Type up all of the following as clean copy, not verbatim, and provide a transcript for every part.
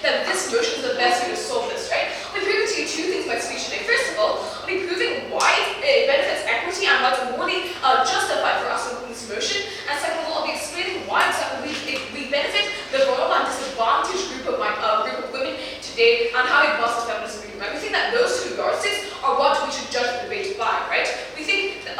that this motion is the best way to solve this, right? I'll be proving to you two things in my speech today. First of all, I'll be proving why it benefits equity and why it's morally justified for us to include this motion. And second of all, I'll be explaining why exactly we benefit the vulnerable and disadvantaged group of women today and how it busts feminism movement. Right? We think that those two yardsticks are what we should judge the debate by, right? We think that,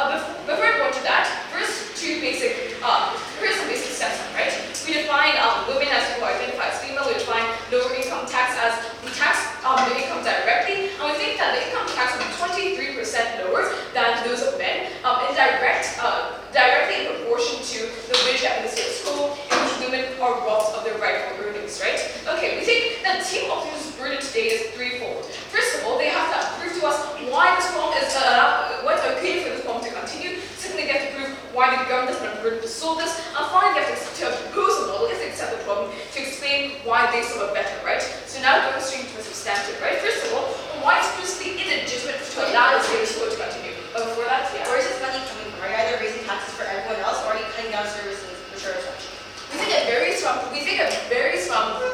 before I go into that, here's some basic steps, right? We define women as who identify as female. We define lower income tax as we tax the income directly, and we think that the income tax will be 23% lower than those of men, directly in proportion to the wage gap in the state school, in which women are robbed of their rightful earnings, right? Okay, we think that Team Octo's burden today is threefold. First of all, they have to prove to us why this problem is what's okay for this problem to continue. Secondly, they have to prove why the government doesn't have a burden to solve this. And finally, they have to propose a model, if they accept the problem, to explain why they solve it better, right? So now going straight to the substantive, right? First of all, why is explicitly illegitimate to allow the status quo to continue? But before that, yeah. Where is this money coming from? Are you either raising taxes for everyone else, or are you cutting down services which are essential? We think it varies from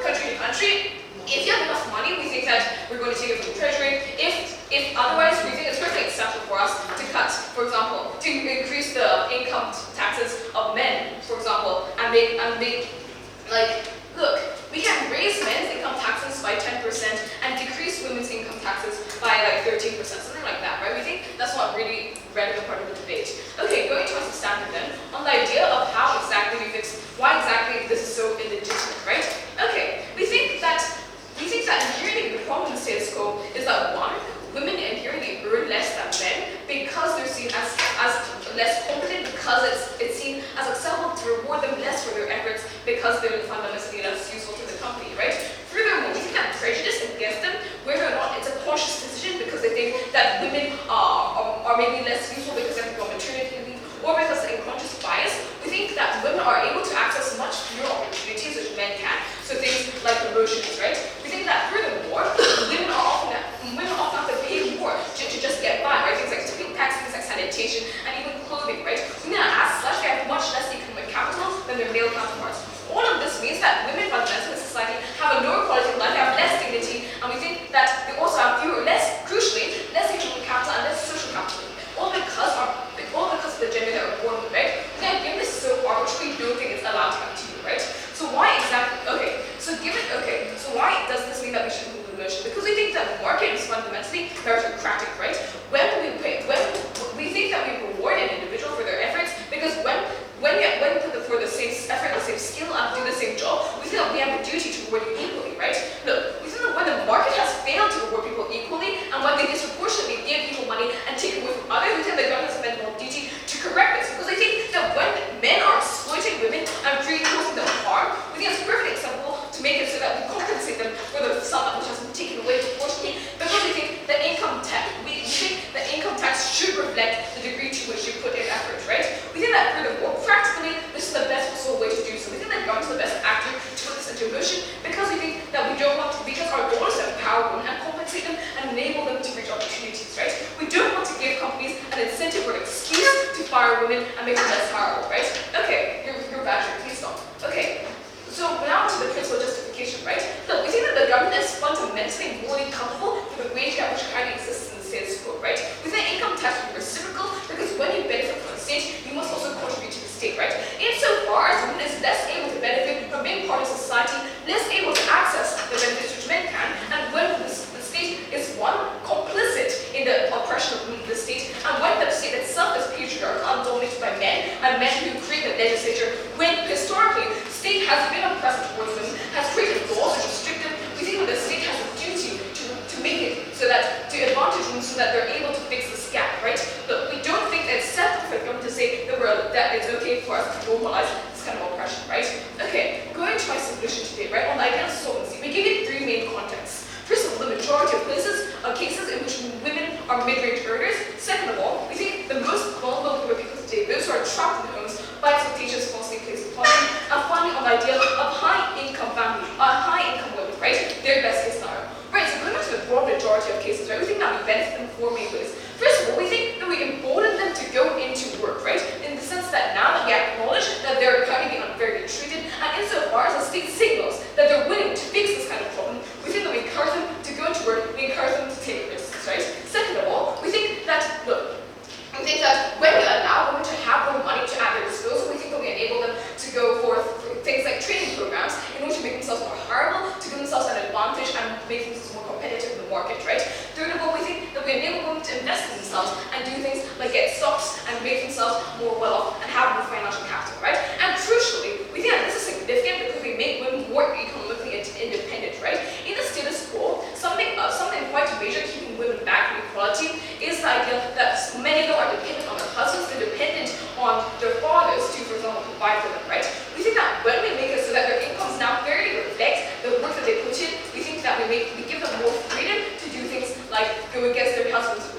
country to country. If you have enough money, we think that we're going to take it from the treasury. If otherwise, we think it's perfectly acceptable for us to cut, for example, to increase the income taxes of men, for example, and make like, look, we can raise men's income taxes by 10% and decrease women's income taxes by like 13%, something like that, right? We think that's not really relevant part of the debate. Okay, going to a substantive then, on the idea of how exactly we fix, why exactly this is so illegitimate, right? Okay, we think that inherently the problem in the status quo is that one, women inherently earn less than men because they're seen as less competent, because it's seen as acceptable to reward them less for their efforts because they're fundamentally less useful to the company, right? Furthermore, we think that prejudice against them, whether or not it's a conscious decision because they think that women are maybe less useful because they have to go on maternity leave, or because of unconscious bias, we think that women are able to access much fewer opportunities which men can. So things like promotions, right? We think that furthermore, women often have to pay more to just get by, right? Things like tipping tax, things like sanitation, and even clothing, right? Women as such, they have much less economic capital than their male counterparts. All of this means that women fundamentally in society have a lower quality of life, they have less dignity, and we think that they also have crucially, less economic capital and less social capital. All because of the gender that we're born with, right? Again, given this is so arbitrary, we don't think it's allowed to continue, right? So why exactly? So why does this mean that we should include the motion? Because we think that the market is fundamentally meritocratic, right? When we think that we reward an individual for their efforts, because when you put them for the same effort, the same skill, and do the same job, we feel that we have a duty to reward you equally, right? Look, we think that when the market has failed to reward people equally, and when they disproportionately give people money and take away from others, we think the government has spent more duty to correct this. Because I think that when men are exploiting women and causing them harm, we think it's perfectly acceptable to make it so that we compensate them for the sum which has been taken away proportionally, because we think the income tax should reflect the degree to which you put in effort, right? We think that furthermore, practically, this is the best possible way to do so. We think that government is the best actor to put this into motion, because we think that because our goal is to empower women and compensate them and enable them to reach opportunities, right? We don't want to give companies an incentive or an excuse to fire women and make them less hireable, right? Okay, you're badger, please stop. Okay, so now to the principal justification, right? Look, we think that the government is fundamentally morally culpable for the wage gap which currently exists in the status quo, right? We think income tax will be reciprocal, because when you benefit from the state, you must also contribute to the state, right? Insofar as women is less able to benefit from being part of society, less able to access the benefits which men can, and when the state is complicit in the oppression of women in the state, and when the state itself is patriarchal and dominated by men, and men who create the legislature, when historically state has been oppressive towards women, has created laws which restrict them, we think that the state has a duty to make it so that, to advantage women so that they're able to fix this gap, right? But we don't think that it's acceptable for the government to say that it's okay for us to normalize this kind of oppression, right? Okay, going to my solution today, right? On the idea of solvency, we give you three main contexts. First of all, the majority of cases in which women are mid-range earners. Second of all, we think the most vulnerable group of people today, those who are trapped in their homes by expectations falsely placed upon them. And finally, on the idea of high-income women, right? Their best case scenario. Right, so going back to the broad majority of cases, right? We think that we benefit them in four main ways. First of all, we think that we embolden them to go into work, right? In the sense that now that we acknowledge that they're currently being unfairly treated, and insofar as the state signals that they're willing to fix this kind of problem, advantage and make things more competitive in the market, right? Third of all, we think that we enable women to invest in themselves and do things like get stocks and make themselves more well-off and have more financial capital, right? And crucially, we think that this is significant because we make women more economically independent, right? In the status quo, something quite major keeping women back from equality is the idea that many of them are dependent on their husbands, they're dependent on their fathers to, for example, provide for them, right? We think that when we make it so that their incomes now fairly reflect the work that they put in, we think that we give them more freedom to do things like go against their husbands'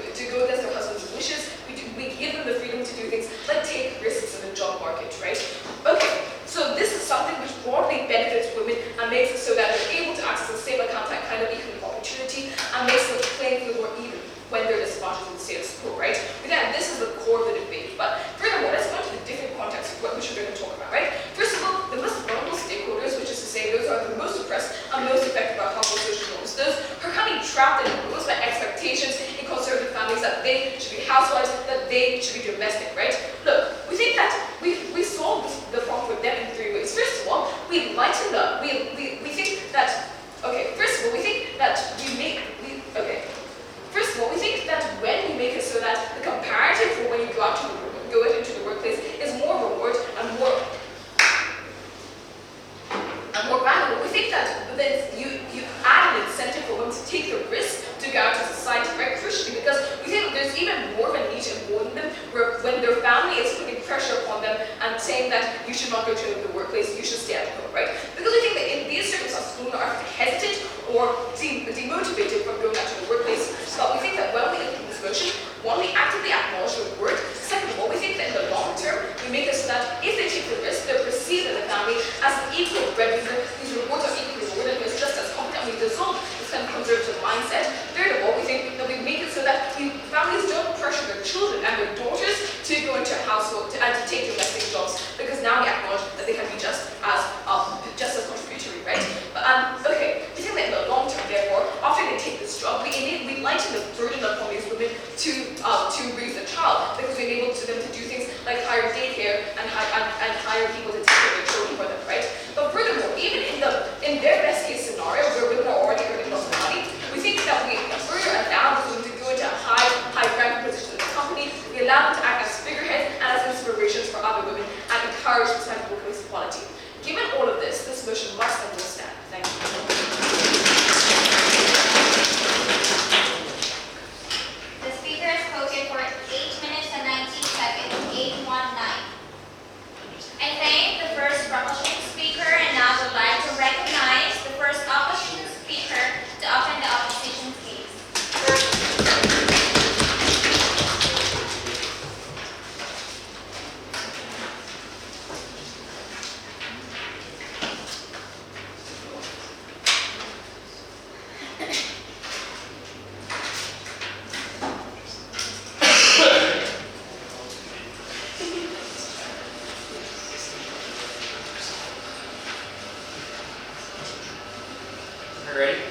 wishes. We give them the freedom to do things like take risks in the job market, right? Okay, so this is something which broadly benefits women and makes it so that they're able to access the same kind of economic opportunity and makes the playing field more even when they're disadvantaged in the status quo, right? We think this is the core of the debate. But furthermore, let's go into the different contexts which we're going to talk about, right? First of all, the most vulnerable stakeholders, which is to say those are the most oppressed and most affected by harmful social norms. Those who are currently trapped and imposed by expectations in conservative families that they should be housewives, that they should be domestic, right? Look, we think that we solve the problem for them in three ways. First of all, we lighten up. We think that, okay, first of all, we think that First of all, we think that when we make it so that the comparative for when you go into the workplace is more reward and more valuable, we think that then you add an incentive for women to take the risk to go out to society, right? Crucially, because we think that there's even more of a need to embolden them when their family is putting pressure upon them and saying that you should not go to the workplace, you should stay at home, right? Because we think that in these circumstances, women are hesitant or seem demotivated from going out to the workplace. So we think that when we implement this motion, one, we actively acknowledge the word. Second of all, we think that in the long term, we make it so that if they take the risk, they're perceived in the family as an equal breadwinner, these rewards are equally rewarded, and it's just as competent. We dissolve this kind of conservative mindset. Third of all, we think that we make it so that families don't pressure their children and their daughters to go into a household and to take domestic jobs, because now we acknowledge that they can be just as contributory, right? But okay, we think that in the long term, therefore, after they take this job, we lighten the burden upon these women to raise a child, because we enable them to do things like hire daycare and hire people to take care of their children for them, right? But furthermore, even in their best case scenario, where women are already earning lots of money, we think that we further allow them to go into a high ranking position in the company. We allow them to act as figureheads and as inspirations for other women and encourage this kind of workplace equality. Given all of this motion must and will stand. Thank you. The speaker has spoken for 8 minutes and 19 seconds, 819. I thank the first proposition speaker, and now would like to recognize the first opposition speaker to open the opposition case. Ready?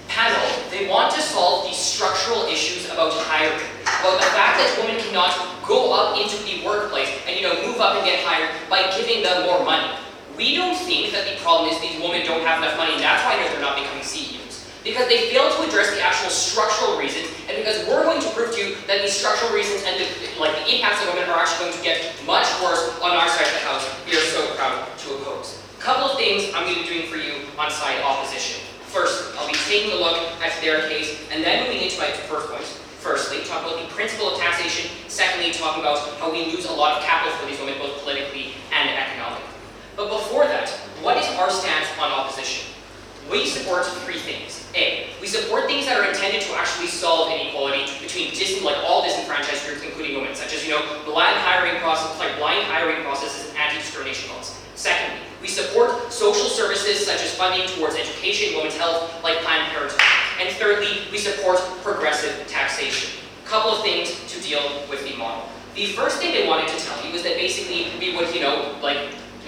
Panel, they want to solve these structural issues about hiring, about the fact that women cannot go up into the workplace and move up and get hired by giving them more money. We don't think that the problem is these women don't have enough money, and that's why they're not becoming CEOs. Because they fail to address the actual structural reasons, and because we're going to prove to you that these structural reasons and the impacts on women are actually going to get much worse on our side of the house. We are so proud to oppose. Couple of things I'm going to be doing for you on side opposition. First, I'll be taking a look at their case, and then moving into my first point. Firstly, talk about the principle of taxation. Secondly, talking about how we lose a lot of capital for these women, both politically and economically. But before that, what is our stance on opposition? We support three things. A, we support things that are intended to actually solve inequality between all disenfranchised groups, including women, such as blind hiring processes and anti-discrimination laws. Secondly, we support social services such as funding towards education, women's health, like Planned Parenthood. And thirdly, we support progressive taxation. A couple of things to deal with the model. The first thing they wanted to tell you is that basically we would, we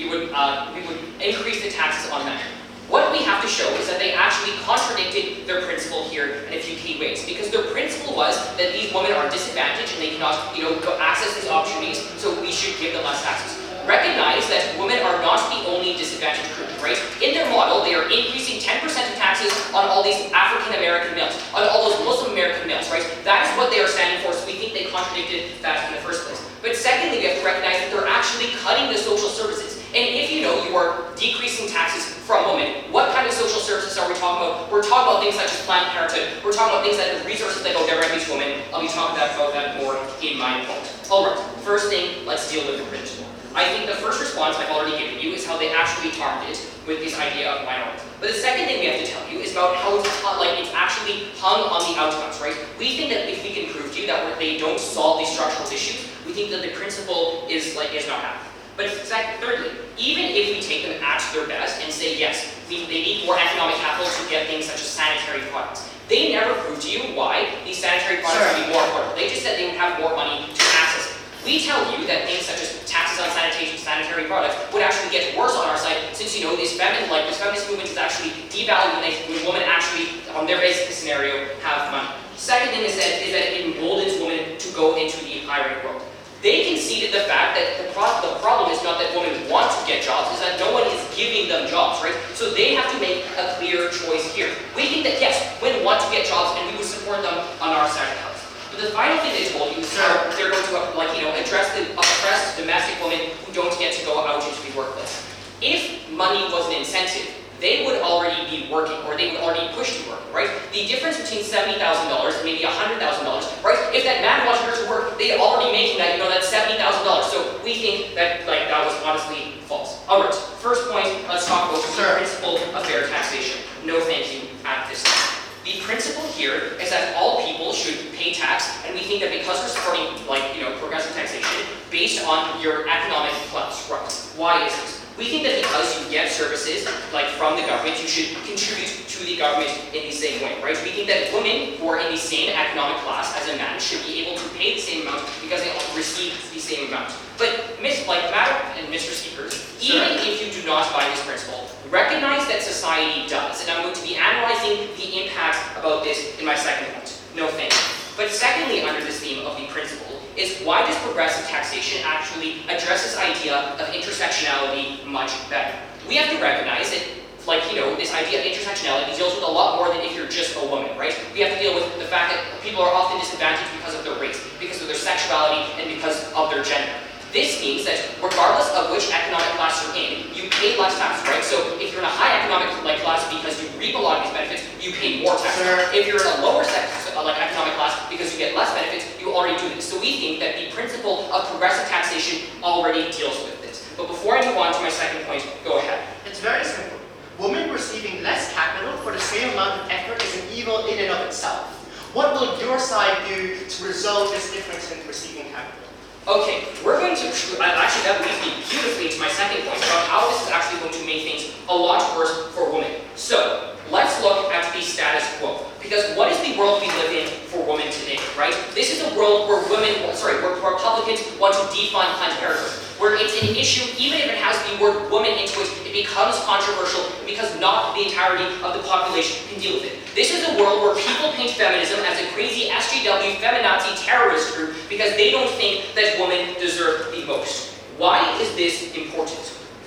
would increase the taxes on men. What we have to show is that they actually contradicted their principle here in a few key ways, because their principle was that these women are disadvantaged and they cannot, access these opportunities, so we should give them less taxes. recognize that women are not the only disadvantaged group, right? In their model, they are increasing 10% of taxes on all these African American males, on all those Muslim American males, right? That is what they are standing for, so we think they contradicted that in the first place. But secondly, we have to recognize that they're actually cutting the social services. And if you know you are decreasing taxes from women, what kind of social services are we talking about? We're talking about things such as Planned Parenthood. We're talking about things that resources that go directly to women. I'll be talking about that more in my point. Alright, first thing, let's deal with the principle. I think the first response I've already given you is how they actually targeted with this idea of minorities. But the second thing we have to tell you is about how it's actually hung on the outcomes, right? We think that if we can prove to you that they don't solve these structural issues, we think that the principle is not happening. But thirdly, even if we take them at their best and say, yes, they need more economic capital to get things such as sanitary products, they never prove to you why these sanitary products would be more affordable. They just said they would have more money to access it. We tell you that things such as taxes on sanitation, sanitary products would actually get worse on our side, since you know this feminist movement is actually devaluing when women actually, on their basic scenario, have money. Second thing is that it emboldens women to go into the hiring world. They conceded the fact that the problem is not that women want to get jobs, is that no one is giving them jobs, right? So they have to make a clear choice here. We think that yes, women want to get jobs and we would support them on our side of the house. But the final thing they told you is how they're going to address the oppressed domestic women who don't get to go out into the workplace. If money was an incentive, they would already be working, or they would already push to work, right? The difference between $70,000 and maybe $100,000, right? If that man wanted her to work, they'd already making that, that's $70,000. So we think that that was honestly false. All right, first point, let's talk about the principle of fair taxation. No thank you at this time. The principle here is that all people should pay tax, and we think that because we're supporting, progressive taxation based on your economic class, right? Why is this? We think that because you get services, from the government, you should contribute to the government in the same way, right? We think that women who are in the same economic class as a man should be able to pay the same amount because they all receive the same amount. But, Madam and Mr. Speakers, even if you do not buy this principle, recognize that society does, and I'm going to be analyzing the impact about this in my second point. No thank you. But secondly, under this theme of the principle, is why does progressive taxation actually address this idea of intersectionality much better? We have to recognize that, this idea of intersectionality deals with a lot more than if you're just a woman, right? We have to deal with the fact that people are often disadvantaged because of their race, because of their sexuality, and because of their gender. This means that regardless of which economic class you're in, you pay less tax, right? So if you're in a high economic class because you reap a lot of these benefits, you pay more tax. If you're in a lower economic class because you get less benefits, you already do this. So we think that the principle of progressive taxation already deals with this. But before I move on to my second point, go ahead. It's very simple. Women receiving less capital for the same amount of effort is an evil in and of itself. What will your side do to resolve this difference in receiving capital? Okay, we're going to, actually that leads me beautifully to my second point about how this is actually going to make things a lot worse for women. So, let's look at the status quo. Because what is the world we live in for women today, right? This is a world where where Republicans want to defund Planned Parenthood, where it's an issue, even if it has the word woman into it, it becomes controversial because not the entirety of the population can deal with it. This is a world where people paint feminism as a crazy SJW feminazi terrorist group because they don't think that women deserve the most. Why is this important?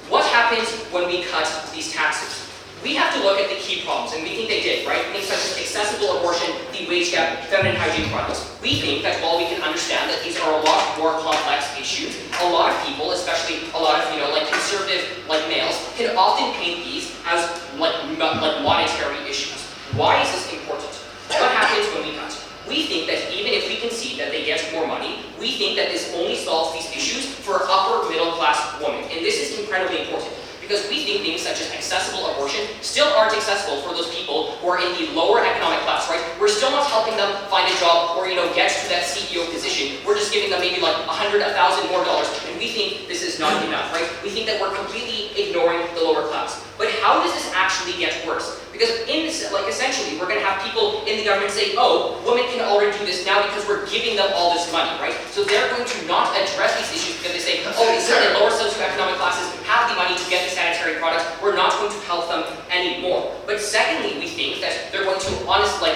What happens when we cut these taxes? We have to look at the key problems, and we think they did, right? Things such as accessible abortion, the wage gap, feminine hygiene products. We think that while we can understand that these are a lot more complex issues, a lot of people, especially a lot of, conservative, males, can often paint these as, monetary issues. Why is this important? What happens when we cut? We think that even if we concede that they get more money, we think that this only solves these issues for upper middle class women. And this is incredibly important. Because we think things such as accessible abortion still aren't accessible for those people who are in the lower economic class, right? We're still not helping them find a job or, get to that CEO position. We're just giving them maybe $100,000 more, and we think this is not enough, right? We think that we're completely ignoring the lower class. But how does this actually get worse? Because in this, essentially, we're going to have people in the government say, oh, women can already do this now because we're giving them all this money, right? So they're going to not address these issues because they say, oh, these lower socioeconomic classes have the money to get the sanitary products, we're not going to help them anymore. But secondly, we think that they're going to honestly,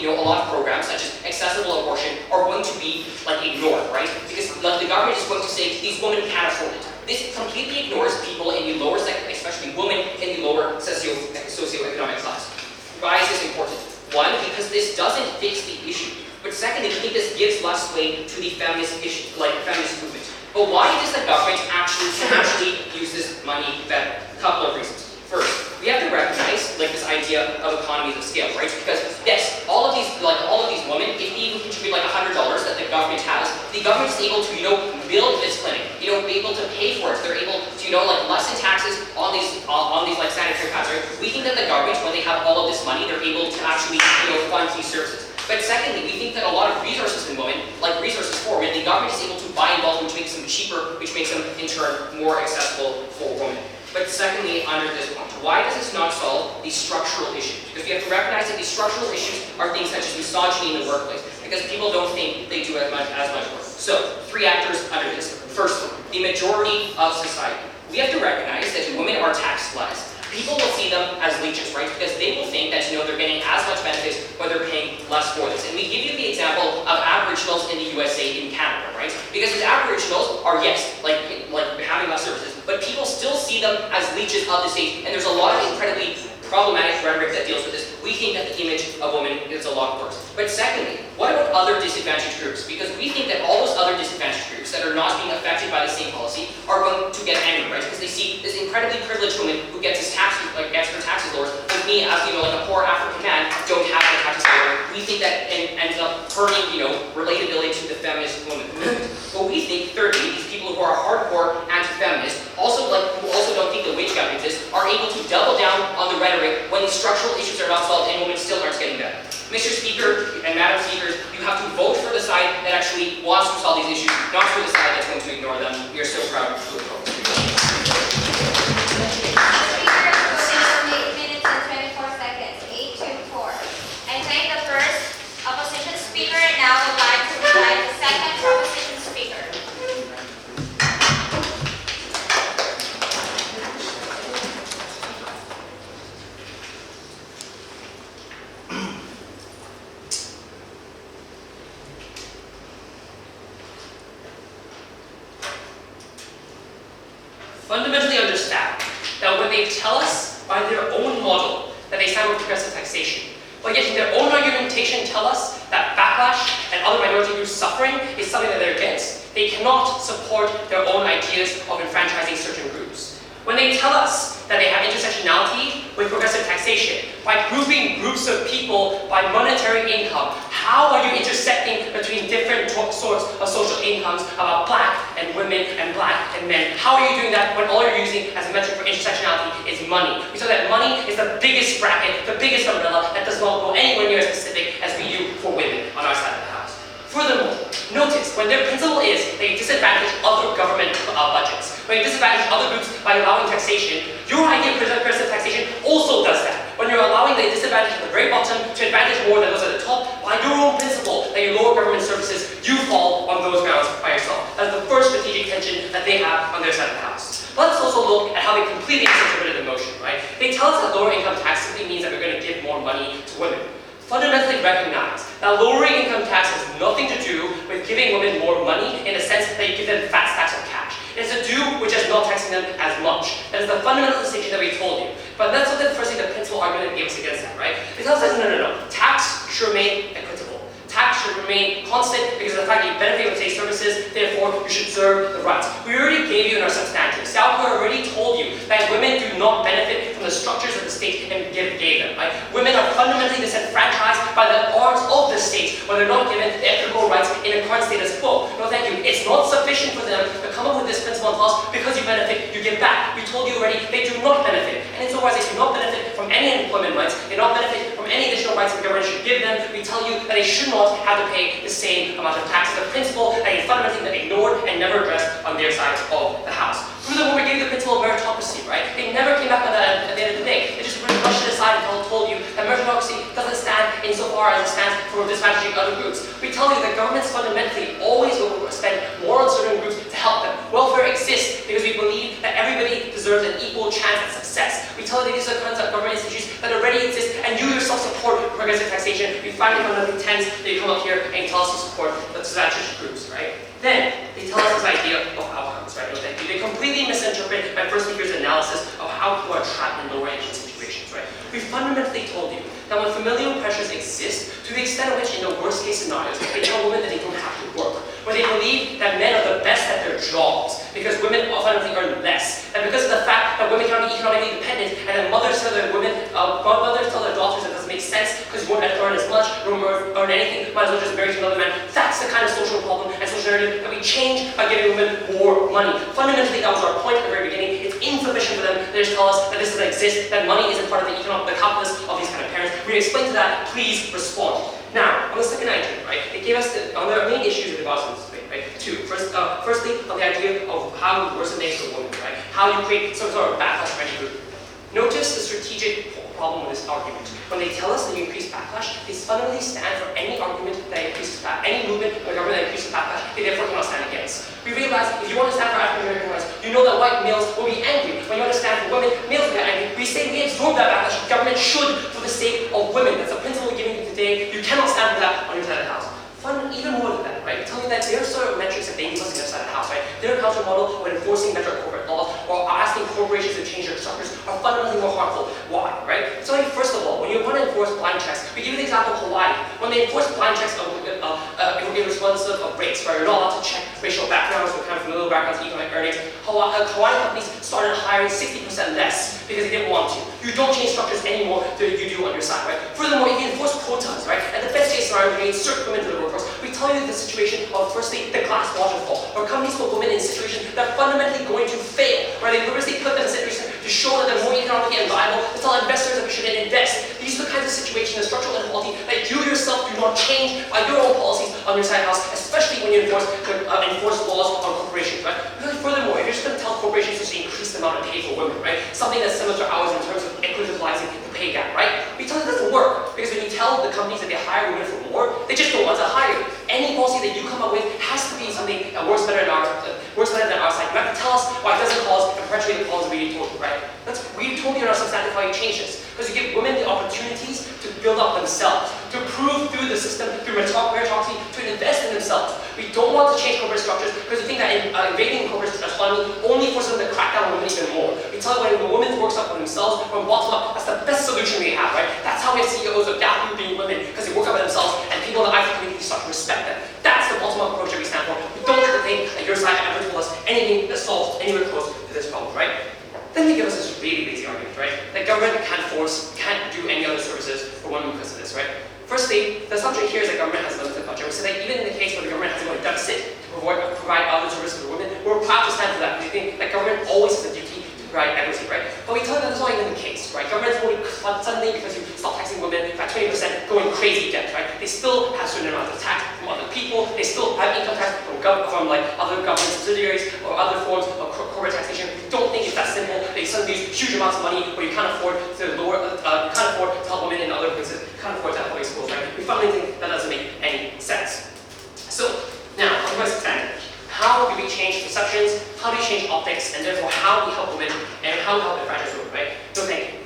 a lot of programs such as accessible abortion are going to be ignored, right? Because the government is going to say these women can't afford it. This completely ignores people in the lower sector, especially women in the lower socioeconomic class. Why is this important? One, because this doesn't fix the issue. But secondly, I think this gives less weight to the feminist issue, feminist movement. But why does the government actually use this money better? A couple of reasons. First, we have to recognize this idea of economies of scale, right? Because yes, all of these women, if they even contribute $100 that the government has, the government is able to, build this clinic, be able to pay for it. They're able to, lessen taxes on these sanitary pads, right? We think that the government, when they have all of this money, they're able to actually, fund these services. But secondly, we think that a lot of resources in women, like resources for women, the government is able to buy in bulk, which makes them cheaper, which makes them, in turn, more accessible for women. But secondly, under this point, why does this not solve these structural issues? Because we have to recognize that these structural issues are things such as misogyny in the workplace, because people don't think they do as much work. So, 3 actors under this. First, the majority of society. We have to recognize that women are taxed less. People will see them as leeches, right? Because they will think that they're getting as much benefits, but they're paying less for this. And we give you the example of Aboriginals in the USA, in Canada, right? Because the Aboriginals are, yes, having less services, but people still see them as leeches of the state. And there's a lot of incredibly problematic rhetoric that deals with this. We think that the image of women is a lot worse. But secondly, what about other disadvantaged groups? Because we think that all those other disadvantaged groups that are not being affected by the same policy are going to get angry, right? Because they see this incredibly privileged woman who gets her taxes lowered, and me, as a poor African man, don't have the taxes lowered. We think that ends up hurting, relatability to the feminist woman. But we think, thirdly, these people who are hardcore anti-feminist, who also don't think the wage gap exists, are able to double down on the rhetoric when the structural issues are not solved and women still aren't getting better. Mr. Speaker and Madam Speakers, you have to vote for the side that actually wants to solve these issues, not for the side that's going to ignore them. We are so proud to vote. Speaker is voting for 8 minutes and 24 seconds. 824. I thank the first opposition speaker and now would like to invite the second opposition speaker. Fundamentally understand that when they tell us by their own model that they stand with progressive taxation, but yet in their own argumentation tell us that backlash and other minority groups suffering is something that they're against, they cannot support their own ideas of enfranchising certain groups. When they tell us that they have intersectionality with progressive taxation, by grouping groups of people by monetary income, how are you intersecting between different sorts of social incomes about black and women and black and men? How are you doing that when all you're using as a metric for intersectionality is money? We saw that money is the biggest bracket, the biggest umbrella that does not go anywhere near as specific as we do for women on our side of the house. Furthermore, notice when their principle is they disadvantage other government budgets, when they disadvantage other groups by allowing taxation, your idea of progressive taxation also does that. When you're allowing the disadvantage at the very bottom to advantage more than those at the top, by your own principle that you lower government services, you fall on those grounds by yourself. That's the first strategic tension that they have on their side of the house. Let's also look at how they completely misinterpreted the motion, right? They tell us that lower income tax simply means that we're going to give more money to women. Fundamentally recognize that lowering income tax has nothing to do with giving women more money in the sense that you give them fat stacks of cash. It has to do with just not taxing them as much. That is the fundamental distinction that we told you. But that's what the first thing, the principal argument gives against that, right? It tells us, no. Tax should remain equitable. Tax should remain constant because of the fact that you benefit from state services, therefore you should serve the rights. We already gave you in our substantive. South Korea already told you that women do not benefit from the structures of the state and gave them, right? Women are fundamentally disenfranchised by the arms of the state when they're not given the equitable rights in a current status quo. No, thank you. It's not sufficient for them to come up with this principle and tell us because you benefit, you give back. We told you already they do not benefit. And insofar as they do not benefit from any employment rights, they do not benefit from any additional rights the government should give them, we tell you that they should not have to pay the same amount of taxes. A principle that they fundamentally ignored and never addressed on their side of the house. Furthermore, we gave the principle of meritocracy, right? They never came back on that at the end of the day. They just really brushed it aside and told you that meritocracy doesn't stand insofar as it stands for disadvantaging other groups. We tell you that governments fundamentally always will spend more on certain groups to help them. Welfare exists because we believe that everybody deserves an equal chance at success. We tell you that these are kinds of government institutions that already exist and you yourself support progressive taxation. We finally fundamentally tense that you come up here and tell us to support the disadvantaged groups, right? Then, they tell us this idea of outcomes, right? That you They completely misinterpret my first speaker's analysis of how people are trapped in lower income situations, right? We fundamentally told you that when familial pressures exist, to the extent of which in the worst case scenarios, they tell women that they don't have to work, when they believe that men are the best at their jobs, because women fundamentally earn less, and because of the fact that women cannot be economically independent, and that mothers tell their mothers tell their daughters that doesn't make sense because you won't earn as much, you won't earn anything, might as well just marry to another man. That's the kind of social problem and social narrative that we change by giving women more money. Fundamentally, that was our point at the very beginning. It's insufficient for them. They just tell us that this doesn't exist, that money isn't part of the calculus of these kind of parents. We're going to explain to that. Please respond. Now, on the second item, right, they gave us on the main issues with regards to this debate, right? Two. Firstly, on the idea of how you worsen things for women, right? How you create some sort of backlash for any group. Notice the strategic problem with this argument. When they tell us that you increase backlash, they fundamentally stand for any argument that increases any movement or government that increases backlash, they therefore cannot stand against. We realize if you want to stand for African American rights, you know that white males will be angry. When you understand for women, males will get angry. We say we absorb that backlash. Government should for the sake of women. That's a principle we're giving you today. You cannot stand for that on your side of the house. Even more than that, right? Tell you that there are sort of metrics that they give us on their side of the house, right? Their counter model when enforcing better corporate laws or asking corporations to change their structures are fundamentally more harmful. Why, right? So first of all, when you want to enforce blind checks, we give you the example of Hawaii. When they enforce blind checks in response of race, right? You're not allowed to check racial backgrounds or kind of familial backgrounds, economic earnings. Hawaiian companies started hiring 60% less because they didn't want to. You don't change structures anymore than you do on your side, right? Furthermore, if you enforce quotas, right? At the best case scenario, you insert women into the workforce. We tell you the situation of, firstly, the glass waterfall, where companies put women in situations that are fundamentally going to fail, where they purposely put them in a situation to show that they're more economically unviable, to tell investors that we shouldn't invest. These are the kinds of situations, the structural inequality, that you yourself do not change by your own policies on your side of the house, especially when you enforce laws on corporations, right? Because furthermore, if you're just going to tell corporations to increase the amount of pay for women, right? Something that's similar to ours in terms of equitabilizing the pay gap, right? We tell you it doesn't work, because when you tell the companies that they hire women for more, they just don't want to hire you. Any policy that you come up with has to be something that works better than our side. You have to tell us why it doesn't cause and perpetuate the policy we told you, right? We told you in our substantive how you change this. Because you give women the opportunities to build up themselves, to prove through the system, through meritocracy, to invest in themselves. We don't want to change corporate structures because we think that invading corporate autonomy only forces them to crack down on women even more. We tell you when a woman works up for themselves, from bottom up, that's the best solution we have, right? That's how we have CEOs of Yahoo being women, because they work up for themselves and people in the IT community start to respect them. That's the bottom up approach that we stand for. We don't think that your side ever told us anything that solves anywhere close to this problem, right? Then they give us this really lazy argument, right? That government can't do any other services for women because of this, right? Firstly, the assumption here is that government has a limited budget. We say that even in the case where the government has a deficit to provide other services for women, we're proud to stand for that. We think that government always has a duty to provide equity, right? But we tell you that that's not even the case, right? Governments won't suddenly, because you stop taxing women by 20%, go in crazy debt, right? They still have certain amounts of tax from other people. They still have income tax from like other government subsidiaries or other forms of corporate taxation. We don't think it's that simple. They suddenly use huge amounts of money where you can't afford to help women in other places. You can't afford to help schools, right? We finally think that doesn't make any sense. So now, on the extent, how do we change perceptions? How do we change optics? And therefore, how do we help women and how do we help the fragile women, right? So thank you.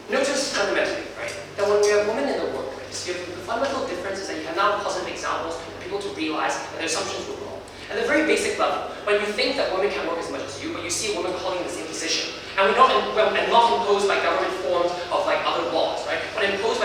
Notice fundamentally, right, that when we have women in the workplace, the fundamental difference is that you have now positive examples for people to realize that their assumptions were wrong. At the very basic level, when you think that women can't work as much as you, but you see a woman holding the same position, and not imposed by government forms of like other laws, right? But imposed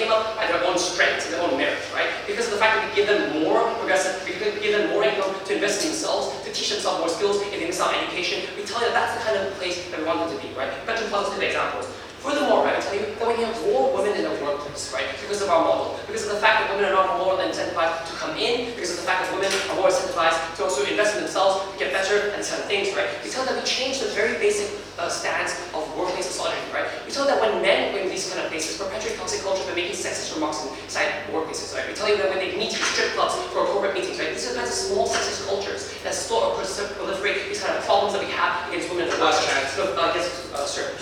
came up by their own strengths and their own merits, right? Because of the fact that we give them more progressive, we give them more income to invest in themselves, to teach themselves more skills if they miss out on education. We tell you that that's the kind of place that we want them to be, right? Better positive examples. Furthermore, right, I tell you that when you have more women in the workplace, right, because of our model, because of the fact that women are not more incentivized to come in, because of the fact that women are more incentivized to also invest in themselves, to get better and certain things, right, we tell that we change the very basic stance of workplace misogyny, right? We tell that when men in these kind of places perpetuate toxic culture by making sexist remarks inside workplaces, right? We tell you that when they meet in strip clubs for corporate meetings, right, these are the kinds of small sexist cultures that still proliferate these kind of problems that we have against women in the workplace. Sir.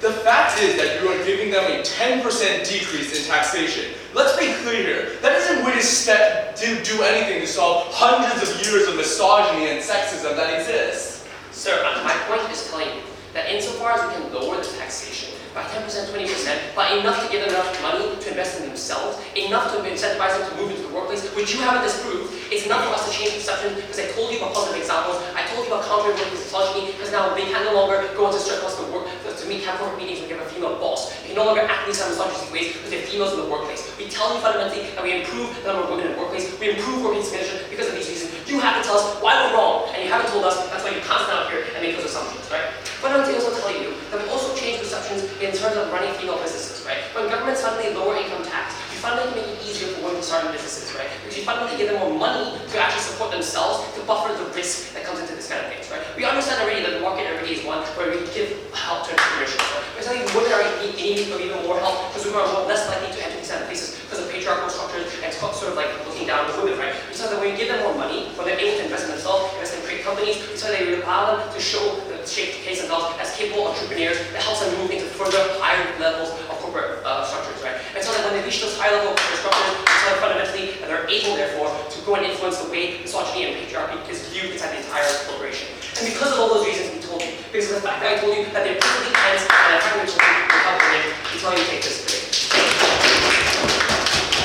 The fact is that you are giving them a 10% decrease in taxation. Let's be clear here. That isn't going to do anything to solve hundreds of years of misogyny and sexism that exists. Sir, my point is telling you that insofar as we can lower the taxation, by 10%, 20%, but enough to give them enough money to invest in themselves, enough to incentivize them to move into the workplace, which you haven't disproved. It's enough for us to change perception because I told you about positive examples, I told you about countering workplace misogyny, because now they can no longer go into strip clubs to meet corporate meetings when you have a female boss. You can no longer act these misogynistic ways because they have females in the workplace. We tell you fundamentally that we improve the number of women in the workplace, we improve workplace conditions because of these reasons. You have to tell us why we're wrong, and you haven't told us, that's why you can't stand up here and make those assumptions, right? But I want to also tell you that we also change perceptions in terms of running female businesses, right? When governments suddenly lower income tax, you fundamentally make it easier for women to start businesses, right? Because you fundamentally give them more money to actually support themselves to buffer the risk that comes into this kind of things, right? We understand already that the market already is one where we give help to entrepreneurship, right? We're telling you women are in need of even more help because women are more less likely to enter these kind of places because of patriarchal structures and sort of like looking down on women, right? We saw that when you give them more money, when they're able to invest in themselves, invest in great companies, we saw that we allow them to shape the case themselves as capable entrepreneurs that helps them move into further higher levels of corporate structures, right? And so that when they reach those high level corporate structures, we saw that fundamentally that they're able, therefore, to go and influence the way misogyny and patriarchy is viewed inside the entire corporation. And because of all those reasons we told you, because of the fact that I told you that they're perfectly honest and the fact that children will help them, we tell you to take this break.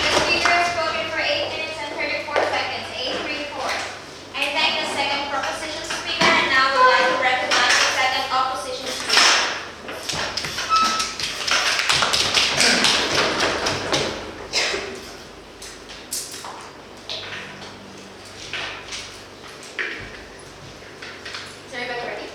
The speaker has spoken for 8 minutes and 34 seconds, 834. I thank the second proposition speaker and now would like to recognize the second opposition speaker. Is everybody ready?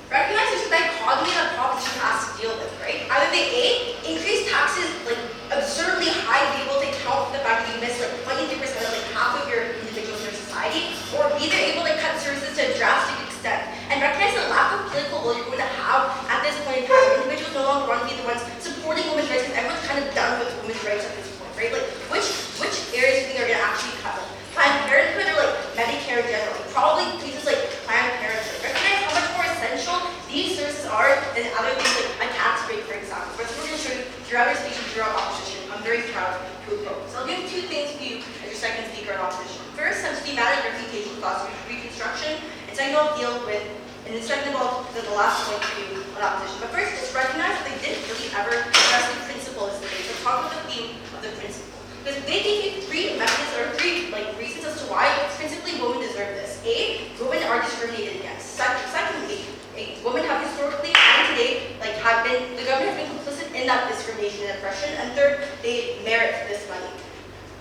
Recognize there's a dichotomy that proposition has to deal with, right? Either they A, increase taxes like absurdly high, be able to account for the fact that you miss like 22% of like half of your individuals in your society, or B, they're able to cut services to a drastic extent. And recognize the lack of political will you're going to have at this point in time. Individuals no longer want to be the ones supporting women's rights because everyone's kind of done with women's rights at this point, right? Like which areas do you think they're going to actually cut? Planned Parenthood or like Medicare in general? Like, probably places like Planned Parenthood. Recognize how much more essential these services are than other things like a tax break, for example. But we're going to show you throughout our speech and throughout opposition. I'm very proud to oppose. So I'll give two things to you as your second speaker in opposition. First, some schematic refutation clause reconstruction. And second, I'll deal with, and then second of all, the last point to you on opposition. But first, just recognize that they didn't really ever address the principle as the base. So talk about the theme of the principle. Because they gave you three methods or three reasons as to why principally women deserve this. A, women are discriminated against. Secondly, women have historically and today the government has been complicit in that discrimination and oppression. And third, they merit this money.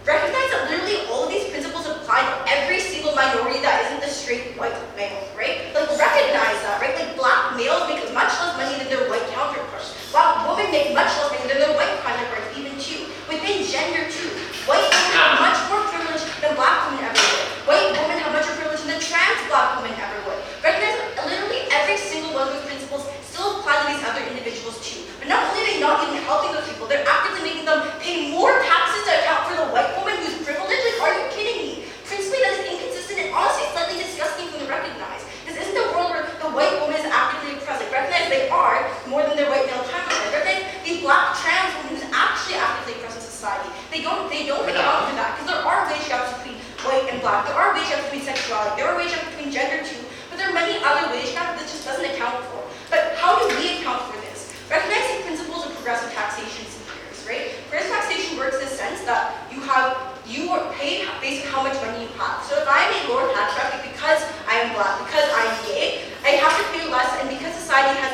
Recognize that literally all of these principles apply to every single minority that isn't the straight white male, right? Like recognize that, right? Like black males make much less money than their white counterparts. Black women make much less money than their white counterparts, even too. Within gender too, white women have much more privilege than black women ever would. White women have much more privilege than trans black women ever would. Recognize that literally every single one of those principles still apply to these other individuals too. But not only are they not even helping those people, they're actively making them pay more taxes to account for the white woman who's privileged. Like, are you kidding me? Principally, that is inconsistent and honestly slightly disgusting for them to recognize. Because isn't the world where the white woman is actively oppressed? Like, recognize they are more than their white male counterparts. Recognize these black trans women who's actually actively oppressed in society. They don't account for that because there are wage gaps between white and black. There are wage gaps between sexuality. There are wage gaps between gender too. But there are many other wage gaps that this just doesn't account for. But how do we account for this? Recognize the principles of progressive taxation superiors, right? Progressive taxation works in the sense that you are paid based on how much money you have. So if I'm a lower tax bracket because I am black, because I'm gay, I have to pay less, and because society has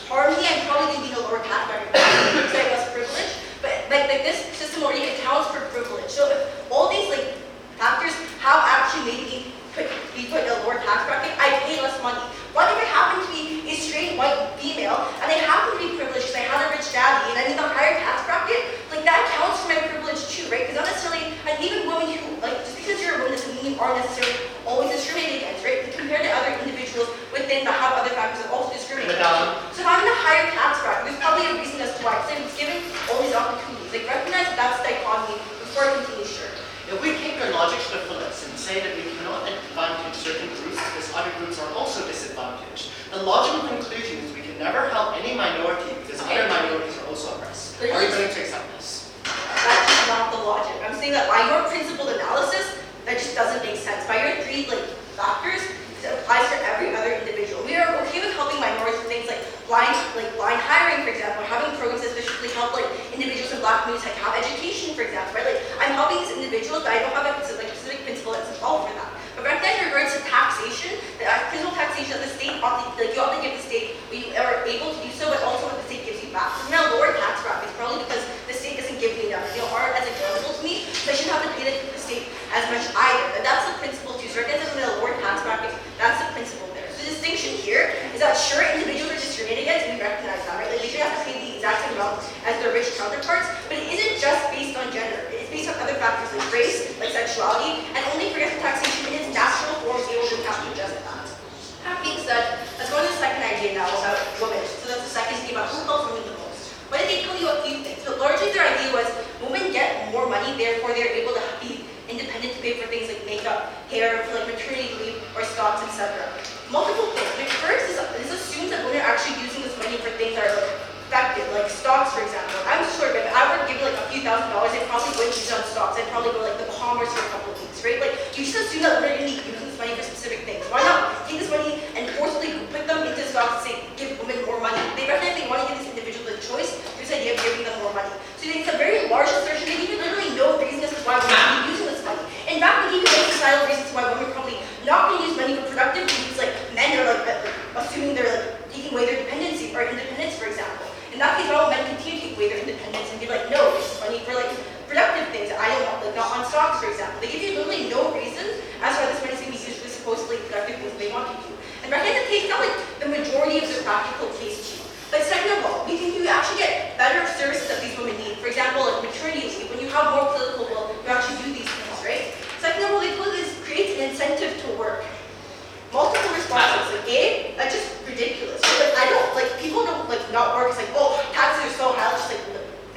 harmed me, I'm probably going to be in a lower tax bracket because I have less privilege. But like this system already accounts for privilege. So if all these factors have actually made me be put in a lower tax bracket, I pay less money. What if I happen to be a straight white female and I happen to be privileged because I had a rich daddy and I'm in the higher tax bracket? Like that counts for my privilege too, right? Because not necessarily, and even women who, just because you're a woman doesn't mean you are necessarily always discriminated against, right? Compared to other individuals within that have other factors that also discriminate against you. So if I'm in a higher tax bracket, there's probably a reason as to why, because I was given all these opportunities. Like recognize that that's dichotomy before I continue, sure. If we take our logic to the fullest and say that we cannot advantage certain groups because other groups are also disadvantaged, the logical conclusion is we can never help any minority because other minorities are also oppressed. Are you going to accept this? That's just not the logic. I'm saying that by your principled analysis, that just doesn't make sense. By your three factors, it applies for every other individual. We are okay with helping minorities with things like blind hiring, for example, having programs that specifically help like individuals in Black communities like have education, for example, right? Like I'm helping these individuals, but I don't have a specific principle that's involved for that. But recognize in regards to taxation, the principal taxation that the state ought to, you ought to give the state when you are able to do so, but also what the state gives you back. So now lower tax brackets, probably because the state doesn't give me enough. They aren't as accountable to me, so I shouldn't have to pay the state as much either. But that's the principle too. So recognize that in the lower tax bracket, that's the principle there. So the distinction here is that sure, individuals are discriminated against, and we recognize that, right? Like they should have to pay the exact same amount as their rich counterparts, but it isn't just based on gender. It's based on other factors like race, like sexuality, and only progressive taxation in its natural form is able to have to adjust that. That being said, let's go on to the second idea now about women. So that's the second thing about who helps women the most. What did they tell you a few things? So largely their idea was women get more money, therefore they're able to be independent to pay for things like makeup, hair, for like maternity leave, or stocks, etc. Multiple things. Like first, this assumes that women are actually using this money for things that are like effective, like stocks, for example. I'm sure if I were to give like a few $1,000s, I'd probably wouldn't use it on stocks. I'd probably go like the Bahamas for a couple of weeks, right? Like you just assume that women are going to be using this money for specific things. Why not take this money and forcibly put them into stocks and say give women more money? They recognize they want to give these individuals a choice. There's the idea of giving them more money. So it's a very large assertion. They give you literally no reason as to why women should be using this money. In fact, we give you no societal reasons why women are probably not going to use money for productive reasons, like men are like assuming they're like taking away their dependency or independence, for example. In that case, all men continue to take away their independence and be like, no, this is money for like productive things that I don't want, like not on stocks, for example. They give you literally no reason as to why this money is going to be used for supposedly productive things they want to do. And recognize that takes not like the majority of the practical case too. But second of all, we think you actually get better services that these women need. For example, like maternity leave, when you have more political will, you actually do these things, right? Second of all, they told this creates an incentive to work. Multiple responses, like A, that's just ridiculous. So, like I don't like people don't like not work. It's like, oh, taxes are so high, I'll just like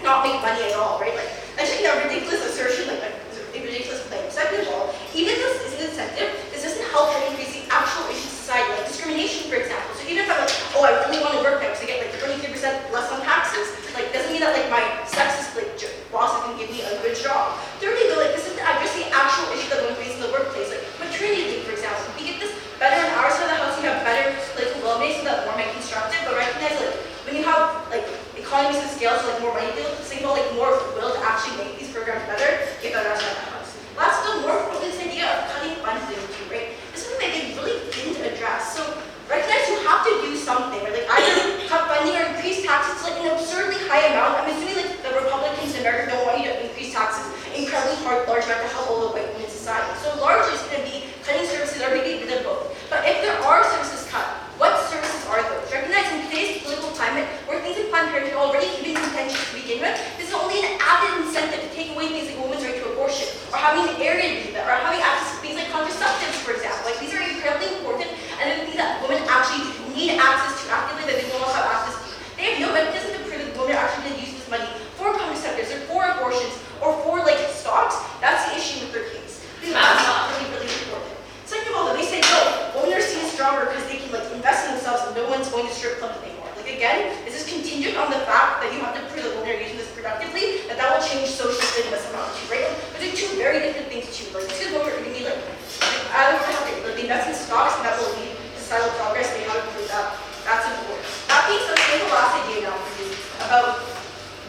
not make money at all, right? Like that's just a ridiculous assertion, like a ridiculous claim. Second of all, even if this is an incentive, this doesn't help in increasing actual issues in society, like discrimination, for example. So even if I'm like, oh, I really want to work now because I get like 23% less on taxes, like doesn't mean that like my sexist like boss is gonna give me a good job. Thirdly, though, like this is addressing actual issues that women face in the workplace, like maternity leave, for example. We get this better in our side of the house, you have better political will-based so that more men constructive, but recognize like when you have like economies of scale, so like more money, they'll signal like more will to actually make these programs better, get that outside the house. Last but more importantly, this idea of cutting funding too, right? This is something that they really didn't address. So recognize you have to do something, right? Like either cut funding or increase taxes to like an absurdly high amount. I'm assuming like the Republicans in America don't want you to increase taxes incredibly large amount to help all the white women in society. So largely it's going to be cutting services or maybe a bit of both. But if there are services cut, what services are those? Recognize in today's political climate where things like Planned Parenthood are already even contentious to begin with, this is only an added incentive to take away things like women's right to abortion, or having an area leave, or having access to things like contraceptives, for example. Like these are incredibly important and they're things that women actually need access to actively that they don't have access to. They have no mechanism to prove that women are actually going to use this money for contraceptives or for abortions or for like stocks. That's the issue with their case. That's not really, really important. Second of all, though, they say no, women are seen as stronger because they can like invest in themselves and no one's going to strip clubs anymore. Like again, this is contingent on the fact that you have to prove that women are using this productively, that will change social stigma somehow too, right? But they're two very different things too. Like these women are going to be like either like they invest in stocks and that will lead to societal progress. They have to prove that. That's important. That being said, let's take the last idea now for you about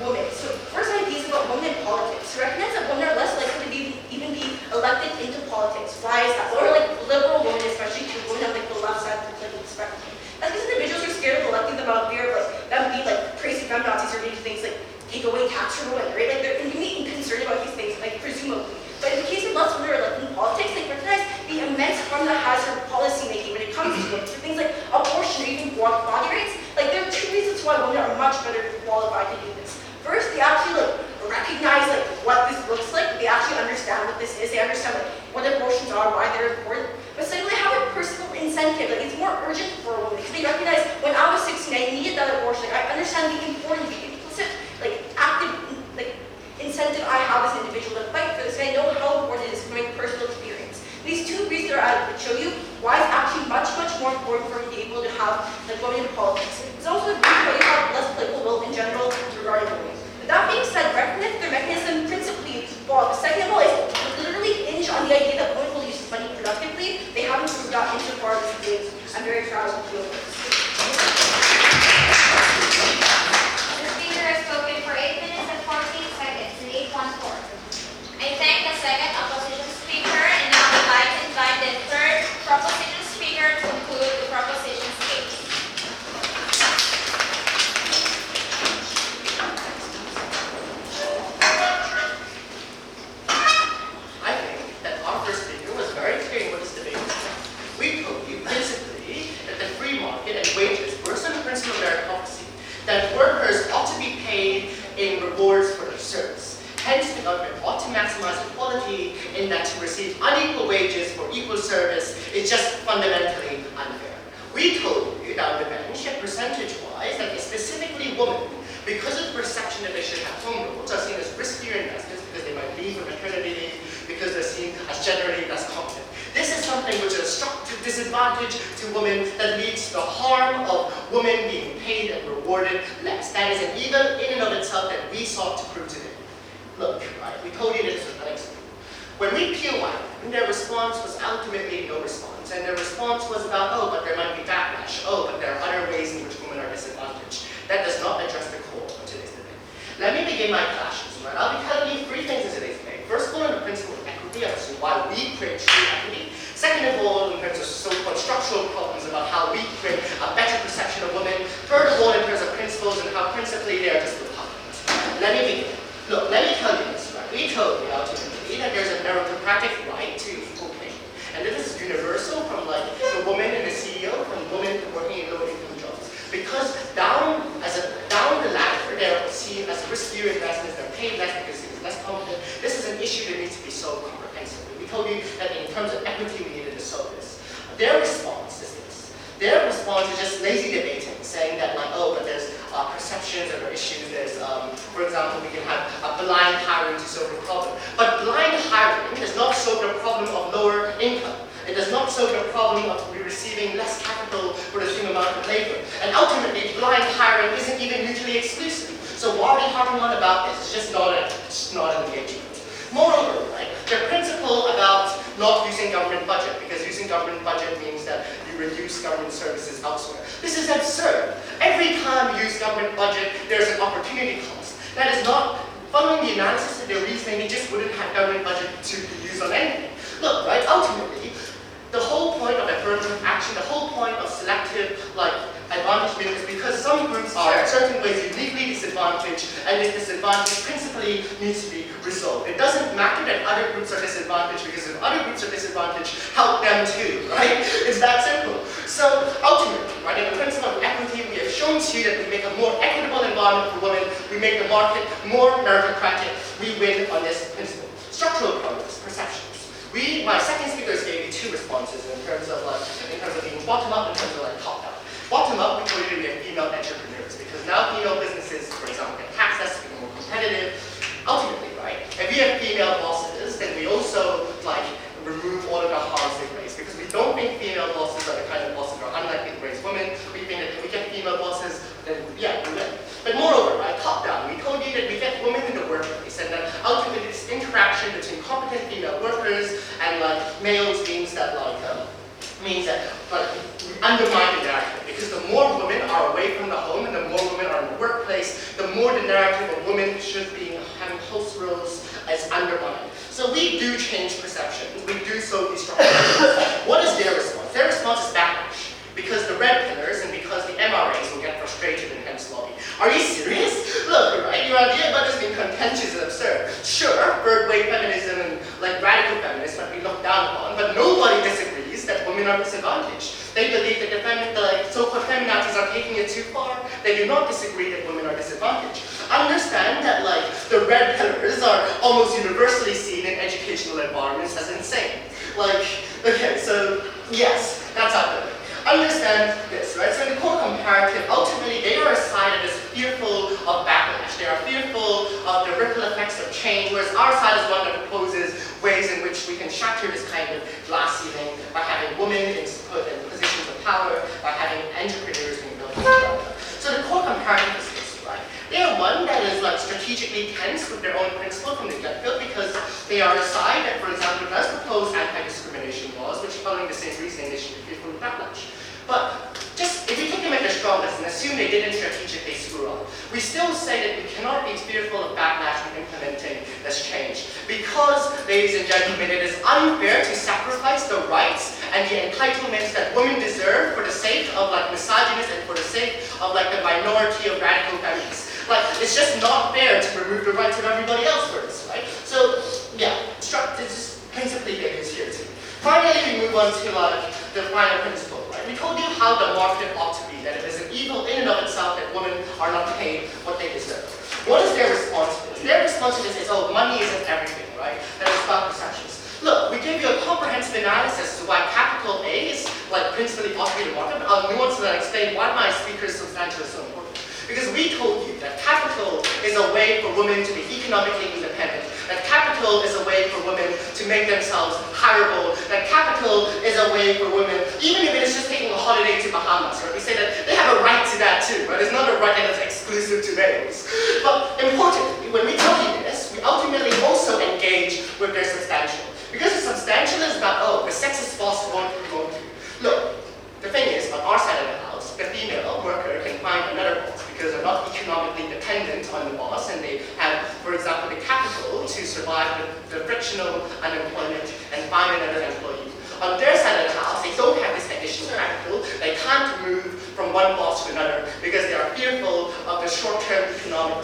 women. So first idea is about women in politics. So recognize that women are less likely to even be elected into politics. Why is that? Or like liberal women, especially to women on like the left side of the political spectrum. That's because individuals are scared of electing them out of fear of like them being like crazy feminazis or doing things like take away tax from women, right? Like they're inconvenient and concerned about these things, like presumably. But in the case of less women are elected in politics, they recognize the immense harm that has for policy making when it comes to women. For things like abortion or even body rights, like there are two reasons why women are much better qualified to do this. First, they actually like recognize like what this looks like. They actually understand what this is. They understand like what abortions are, why they're important. But secondly, they have a personal incentive. Like it's more urgent for a woman because they recognize when I was 16, I needed that abortion. Like I understand the importance, the implicit, like active, like incentive I have as an individual to fight for this. And I know how important it is from my personal experience. These two reasons are added to show you why it's actually much, much more important for me to be able to have like women in politics. It's also a reason why you have less political will in general regarding women. With that being said, recognize their mechanism principally flawed. The second of all is literally hinge on the idea that women will use this money productively. They haven't proved that insofar as this. I'm very proud of you. government ought to maximize equality in that to receive unequal wages for equal service is just fundamentally unfair. We told you down the bench that percentage-wise that specifically women, because of the perception that they should have home roles, are seen as riskier investments because they might leave for maternity leave, because they're seen as generally less competent. This is something which is a structural disadvantage to women that leads to the harm of women being paid and rewarded less. That is an evil in and of itself that we sought to prove today. Look, right, we told you this was unacceptable. When we peeled them, their response was ultimately no response. And their response was about, oh, but there might be backlash. Oh, but there are other ways in which women are disadvantaged. That does not address the core of today's debate. Let me begin my clashes, right? I'll be telling you three things in today's debate. First of all, on the principle of equity, as to why we create true equity. Second of all, in terms of so-called structural problems about how we create a better perception of women. Third of all, in terms of principles and how principally they are just repugnant. Let me begin. Look, let me tell you this, right? We told you ultimately that there's a meritocratic right to equal pay. And this is universal from like the woman and the CEO, from women working in low-income jobs. Because down the ladder, they're seen as riskier investments, they're paid less because it's less competent. This is an issue that needs to be solved comprehensively. We told you that in terms of equity, we needed to solve this. Their response is this. Their response is just lazy debating, saying that like, oh, but there's perceptions or issues. There's, for example, we can have a blind hiring to solve the problem. But blind hiring does not solve the problem of lower income. It does not solve the problem of receiving less capital for the same amount of labor. And ultimately, blind hiring isn't even mutually exclusive. So why are we harping on about this? It's just not an engagement. Moreover, right, the principle about not using government budget, because using government budget means that you reduce government services elsewhere. This is absurd. Every time you use government budget, there's an opportunity cost. That is not, following the analysis of their reasoning, you just wouldn't have government budget to be used on anything. Look, right, ultimately, the whole point of affirmative action, the whole point of selective, advantagement is because some groups are in certain ways uniquely disadvantaged, and this disadvantage principally needs to be resolved. It doesn't matter that other groups are disadvantaged, because if other groups are disadvantaged, help them too, right? It's that simple. So ultimately, right, in the principle of equity, we have shown to you that we make a more equitable environment for women, we make the market more meritocratic, we win on this principle. Structural problems, perceptions. My second speaker gave you two responses in terms of being bottom up, in terms of top down. Bottom up, we told you we have female entrepreneurs, because now female businesses, for example, get tax less, become more competitive. Ultimately, right, if we have female bosses, then we also remove all of the harms they raise, because we don't think female bosses are the kind of bosses that are unlikely to raise women. We think that if we get female bosses, then yeah, we win. But moreover, right, top down, we told you that we get women in the workplace, and that ultimately this interaction between competent female workers and males means that we undermine the narrative, because the more women are away from the home and the more women are in the workplace, the more the narrative of women should be having host roles is undermined. So we do change perceptions, we do sow these structures. What is their response? Their response is backlash, because the red pillars and because the MRAs will get frustrated and hence lobby. Are you serious? Look, right, your idea about this being contentious and absurd. Sure, third wave feminism and radical feminists might be looked down upon, but nobody disagrees that women are disadvantaged. They believe that the so-called feminazis are taking it too far. They do not disagree that women are disadvantaged. Understand that the red pillars are almost universally seen in educational environments as insane. Okay, so yes, that's out there. Understand this, right? So in the core comparative, ultimately they are a side that is fearful of backlash. They are fearful of the ripple effects of change, whereas our side is one that proposes ways in which we can shatter this kind of glass ceiling by having women in positions of power, by having entrepreneurs being built into power. So the core comparative is this, right? They are one that is strategically tense with their own principle from the get-go, because they are a side that, for example, does propose anti-discrimination laws, which following the same reasoning they should be fearful of backlash. But just, if we take them at their strongest and assume they didn't strategically screw up, we still say that we cannot be fearful of backlash when implementing this change. Because, ladies and gentlemen, it is unfair to sacrifice the rights and the entitlements that women deserve for the sake of misogynists and for the sake of the minority of radical feminists. It's just not fair to remove the rights of everybody else for this, right? So, yeah, this is principally the is here too. Finally, we move on to the final principle, right? We told you how the market ought to be, that it is an evil in and of itself that women are not paid what they deserve. What is their response to this? Their response response to this is, oh, money isn't everything, right? That it's about perceptions. Look, we gave you a comprehensive analysis as to why capital A is like principally operating the market, but I'll nuance and explain why my speaker's substantial is so important. Because we told you that capital is a way for women to be economically independent, that capital is a way for women to make themselves hireable, that capital is a way for women, even if it is just taking a holiday to Bahamas, right? We say that they have a right to that too, right? It's not a right that is exclusive to males. But importantly, when we tell you this, we ultimately also engage with their substantial. Because the substantial is about, oh, the sexist boss won't promote you. Look, the thing is, on our side of the house, the female worker can find another boss because they're not economically dependent on the boss and they have, for example, the capital to survive the frictional unemployment and find another employee. On their side of the house, they don't have this additional capital. They can't move from one boss to another because they are fearful of the short-term economic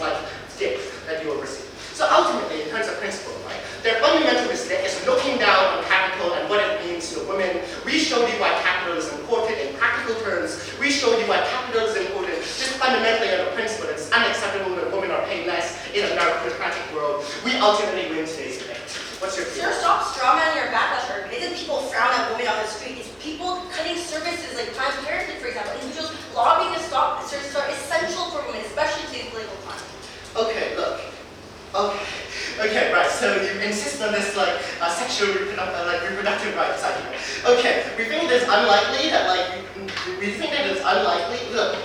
dip that you will receive. So ultimately, in terms of principle, right, their fundamental mistake is looking down on capital and what it means to a woman. We showed you why capital is important in practical terms. We showed you why capital is important just fundamentally on a principle. It's unacceptable that women are paid less in a meritocratic world. We ultimately win today's debate. What's your view? Sir, stop strawmanning your backlash argument. It isn't people frown at women on the street. It's people cutting services like Planned Parenthood, for example. Individuals lobbying to stop services are essential for women, especially in today's political climate. Okay, look. Okay, right, so you insist on this sexual reproductive rights idea. Okay, we think that it's unlikely that look,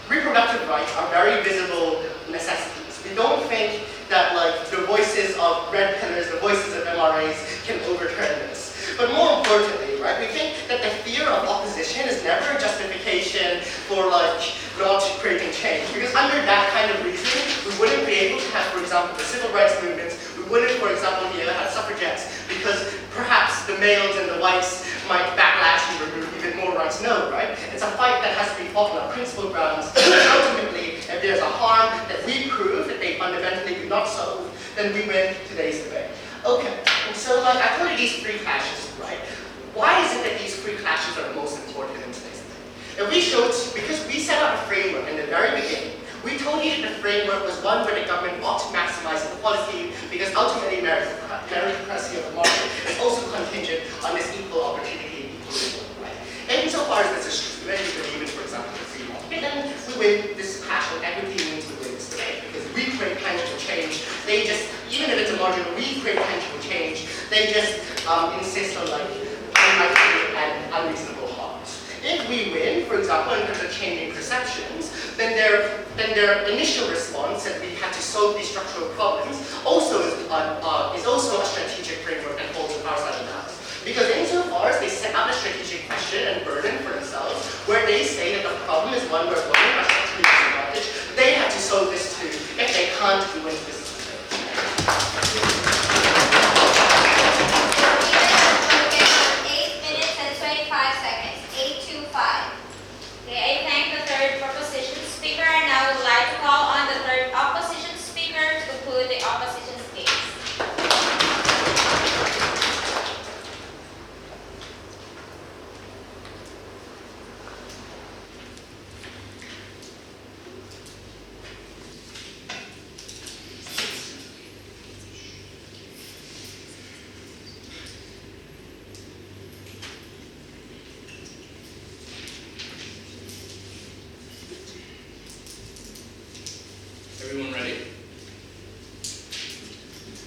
reproductive rights are very visible necessities. We don't think that the voices of red pillars, the voices of MRAs can overturn this. But more importantly, right, we think that the fear of opposition is never a justification for not creating change. Because under that kind of reasoning, we wouldn't be able to have, for example, the civil rights movements. We wouldn't, for example, be able to have suffragettes because perhaps the males and the whites might backlash and remove even more rights. No, right? It's a fight that has to be fought on principle grounds. And ultimately, if there's a harm that we prove that they fundamentally do not solve, then we win today's debate. Okay, and so I told you these three clashes, right? Why is it that these three clashes are the most important in today's debate? And we showed, because we set up a framework in the very beginning, we told you that the framework was one where the government ought to maximize equality because ultimately meritocracy of the market is also contingent on this equal opportunity and equal reward, right? And insofar as this is true, then you believe in, for example, the free market, then we win this clash of equity means we win this debate because we create tangible change. They just, even if it's a marginal, we create tangible change. They just insist on unlikely and unreasonable harms. If we win, for example, in terms of changing perceptions, then their initial response that we had to solve these structural problems also is also a strategic framework that holds the power side of the house. Because insofar as they set out a strategic question and burden for themselves, where they say that the problem is one where women are structurally disadvantaged, they have to solve this too. If they can't, we win this. Okay, I thank the third proposition speaker, and I would like to call on the third opposition speaker to put the opposition's case. Everyone ready?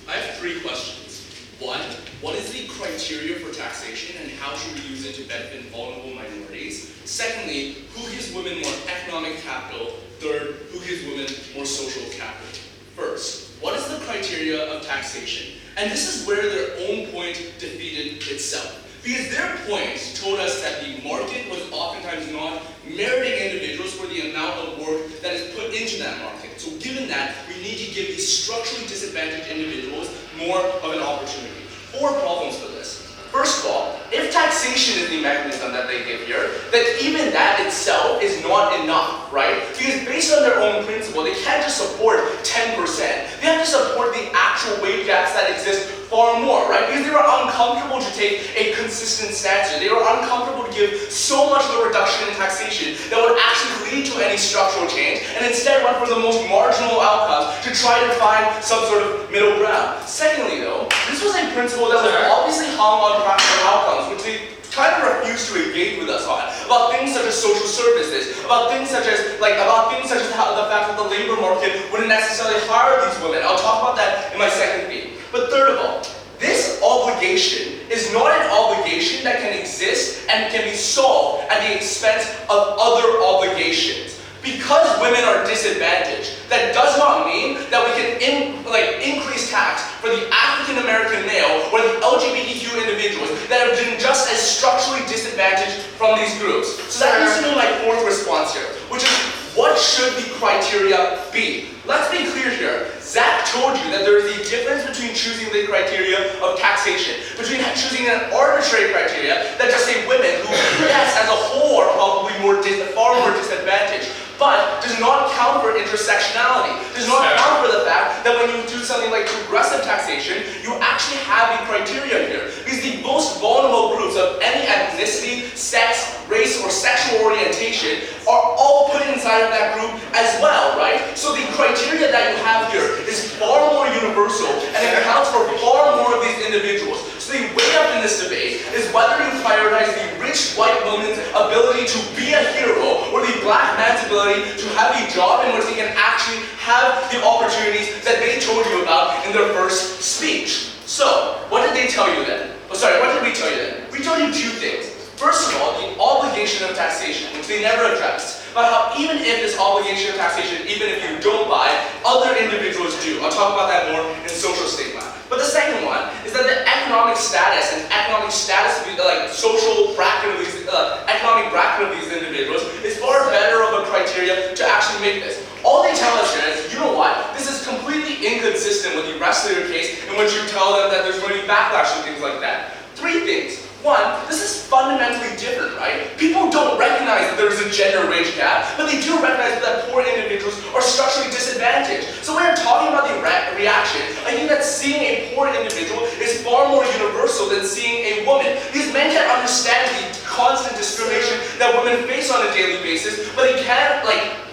I have three questions. One, what is the criteria for taxation and how should we use it to benefit vulnerable minorities? Secondly, who gives women more economic capital? Third, who gives women more social capital? First, what is the criteria of taxation? And this is where their own point defeated itself. Because their point told us that the market was oftentimes not meriting individuals for the amount of work that is put into that market. So given that, we need to give these structurally disadvantaged individuals more of an opportunity. Four problems for this. First of all, if taxation is the mechanism that they give here, then even that itself is not enough, right? Because based on their own principle, they can't just support 10%. They have to support the actual wage gaps that exist far more. more, right? Because they were uncomfortable to take a consistent stance. They were uncomfortable to give so much of a reduction in taxation that would actually lead to any structural change, and instead went for the most marginal outcomes to try to find some sort of middle ground. Secondly, though, this was a principle that was obviously hung on practical outcomes, which they kind of refused to engage with us on, about things such as social services, about things such as how the fact that the labor market wouldn't necessarily hire these women. I'll talk about that in my second theme. But third of all, this obligation is not an obligation that can exist and can be solved at the expense of other obligations. Because women are disadvantaged, that does not mean that we can increase tax for the African American male or the LGBTQ individuals that have been just as structurally disadvantaged from these groups. So that leads me to my fourth response here, which is, what should the criteria be? Let's be clear here. Zach told you that there is a difference between choosing the criteria of taxation, between choosing an arbitrary criteria that just say women who, yes, as a whole are probably far more disadvantaged, but does not count for intersectionality, does not count for the fact that when you do something like progressive taxation, you actually have a criteria here. Because the most vulnerable groups of any ethnicity, sex, race, or sexual orientation are all put inside of that group as well, right? So the criteria that you have here is far more universal and it accounts for far more of these individuals. So the way up in this debate is whether you prioritize the rich white woman's ability to be a hero or the black man's ability to have a job in which they can actually have the opportunities that they told you about in their first speech. So, what did they tell you then? What did we tell you then? We told you two things. First of all, the obligation of taxation, which they never addressed, about how even if this obligation of taxation, even if you don't buy, other individuals do. I'll talk about that more in social stigma. But the second one is that the economic status of these, social bracket of these, economic bracket of these individuals is far better of a criteria to actually make this. All they tell us here is, you know what, this is completely inconsistent with the rest of your case in which you tell them that there's going to be backlash and things like that. Three things. One, this is fundamentally different, right? People don't recognize that there's a gender wage gap, but they do recognize that poor individuals are structurally disadvantaged. So when you're talking about the reaction, I think that seeing a poor individual is far more universal than seeing a woman. These men can't understand the constant discrimination that women face on a daily basis, but they can't,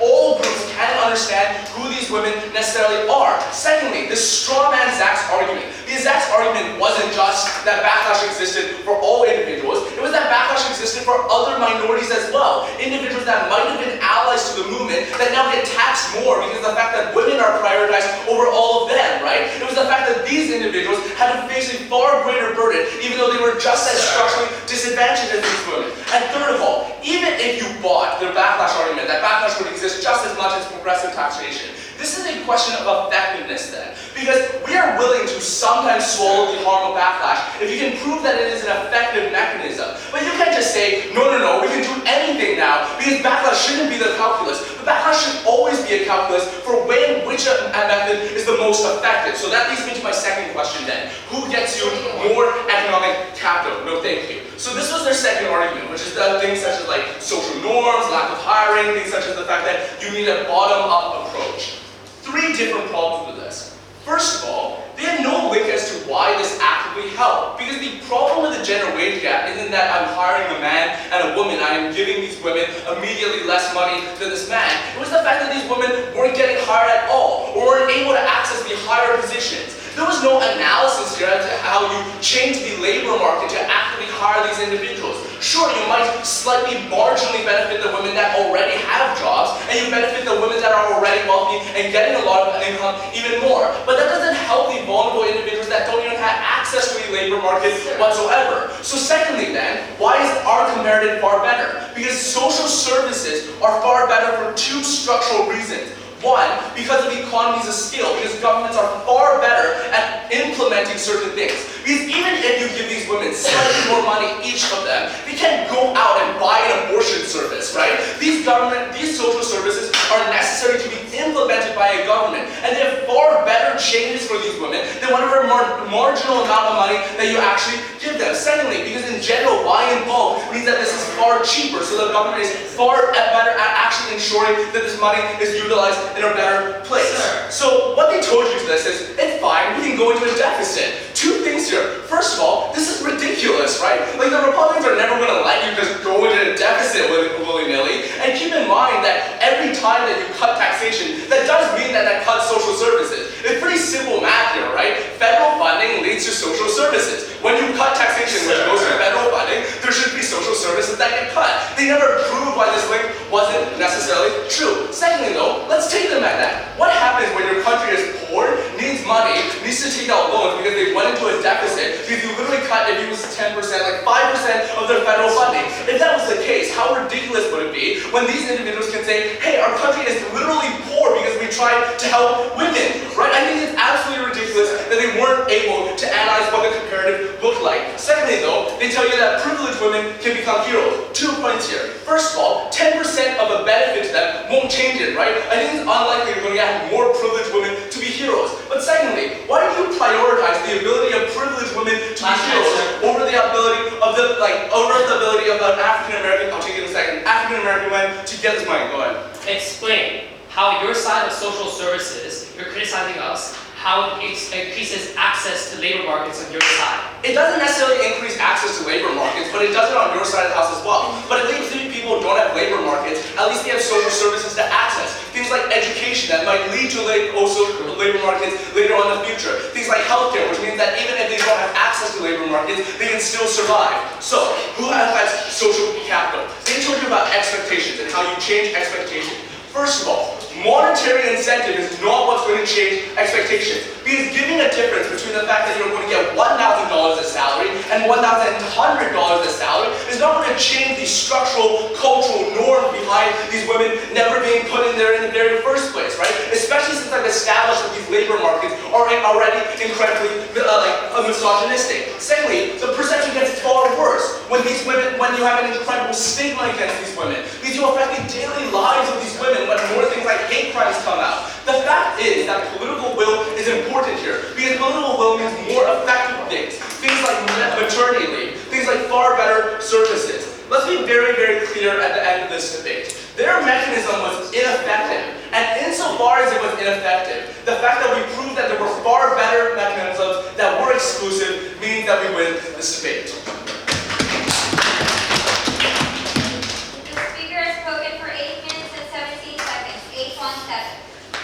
all groups can't understand who these women necessarily are. Secondly, this straw man Zach's argument. Because Zach's argument wasn't just that backlash existed for all individuals, it was that backlash existed for other minorities as well. Individuals that might have been allies to the movement that now get taxed more because of the fact that women are prioritized over all of them, right? It was the fact that these individuals had to face a far greater burden, even though they were just as structurally disadvantaged as these women. And third of all, even if you bought their backlash argument, that backlash would exist just as much as progressive taxation, this is a question of effectiveness then. Because we are willing to sometimes swallow the harm of backlash if you can prove that it is an effective mechanism. But you can't just say, no, we can do anything now because backlash shouldn't be the calculus. But backlash should always be a calculus for weighing which method is the most effective. So that leads me to my second question then. Who gets you more economic capital? No, thank you. So this was their second argument, which is that things such as social norms, lack of hiring, things such as the fact that you need a bottom-up approach. Three different problems with this. First of all, they had no link as to why this actively helped. Because the problem with the gender wage gap isn't that I'm hiring a man and a woman, I am giving these women immediately less money than this man. It was the fact that these women weren't getting hired at all, or weren't able to access the higher positions. There was no analysis here as to how you change the labor market to actively hire these individuals. Sure, you might slightly marginally benefit the women that already have jobs, and you benefit the women that are already wealthy and getting a lot of income even more. But that doesn't help the vulnerable individuals that don't even have access to the labor market whatsoever. So secondly then, why is our comparative far better? Because social services are far better for two structural reasons. One, because of economies of scale, because governments are far better at implementing certain things. Because even if you give these women slightly more money, each of them, they can't go out and buy an abortion service, right? These social services are necessary to be implemented by a government, and they have far better changes for these women than whatever marginal amount of money that you actually give them. Secondly, because in general, buying in bulk means that this is far cheaper, so the government is far better at actually ensuring that this money is utilized in a better place. So what they told you to this is, it's fine, we can go into a deficit. Two things here. First of all, this is ridiculous, right? Like, the Republicans are never going to let you just go into a deficit willy-nilly. And keep in mind that every time that you cut taxation, that does mean that cuts social services. It's pretty simple math here, right? Federal funding leads to social services. When you cut taxation, which goes to federal funding, there should be social services that get cut. They never proved why this link wasn't necessarily true. Secondly, though, let's take them at that. What happens when your country is poor, needs money, needs to take out loans because they went into a deficit, because you literally cut, if you was 10%, like 5% of their federal funding? If that was the case, how ridiculous would it be when these individuals can say, hey, our country is literally poor because we tried to help women, right? I think it's absolutely ridiculous that they weren't able to analyze what the comparative looked like. Secondly, though, they tell you that privileged women can become heroes. 2 points here. First of all, 10% of a benefit to them won't change it, right? I think it's unlikely you're going to get more privileged women to be heroes. But secondly, why do you prioritize the ability of privileged women to be heroes over the ability of an African American? I'll take it in a second. African American women to get this money. Go ahead. Explain how your side of social services, you're criticizing us, how it increases access to labor markets on your side. It doesn't necessarily increase access to labor markets, but it does it on your side of the house as well. But if these people don't have labor markets, at least they have social services to access. Things like education that might lead to also labor markets later on in the future. Things like healthcare, which means that even if they don't have access to labor markets, they can still survive. So, who has social capital? They told you about expectations and how you change expectations. First of all, monetary incentive is not what's going to change expectations. Because giving a difference between the fact that you're going to get $1,000 as salary and $1,100 as salary is not going to change the structural, cultural norm behind these women never being put in there in the very first place, right? Especially since I've established that these labor markets are already incredibly misogynistic. Secondly, the perception gets far worse when you have an incredible stigma against these women. Because you affect the daily lives of these women when more things like hate crimes come out. The fact is that political will is important here, because political will means more effective things like maternity leave, things like far better services. Let's be very, very clear at the end of this debate. Their mechanism was ineffective, and insofar as it was ineffective, the fact that we proved that there were far better mechanisms that were exclusive means that we win this debate. The speaker has spoken for 8 minutes and 17 seconds. 817.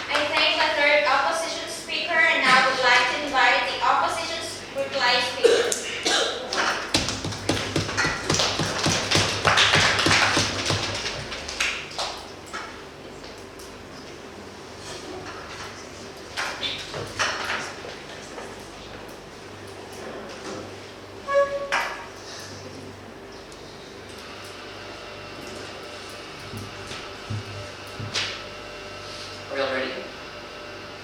I thank the third opposition speaker and now would like to invite the opposition's reply speaker. Are y'all ready?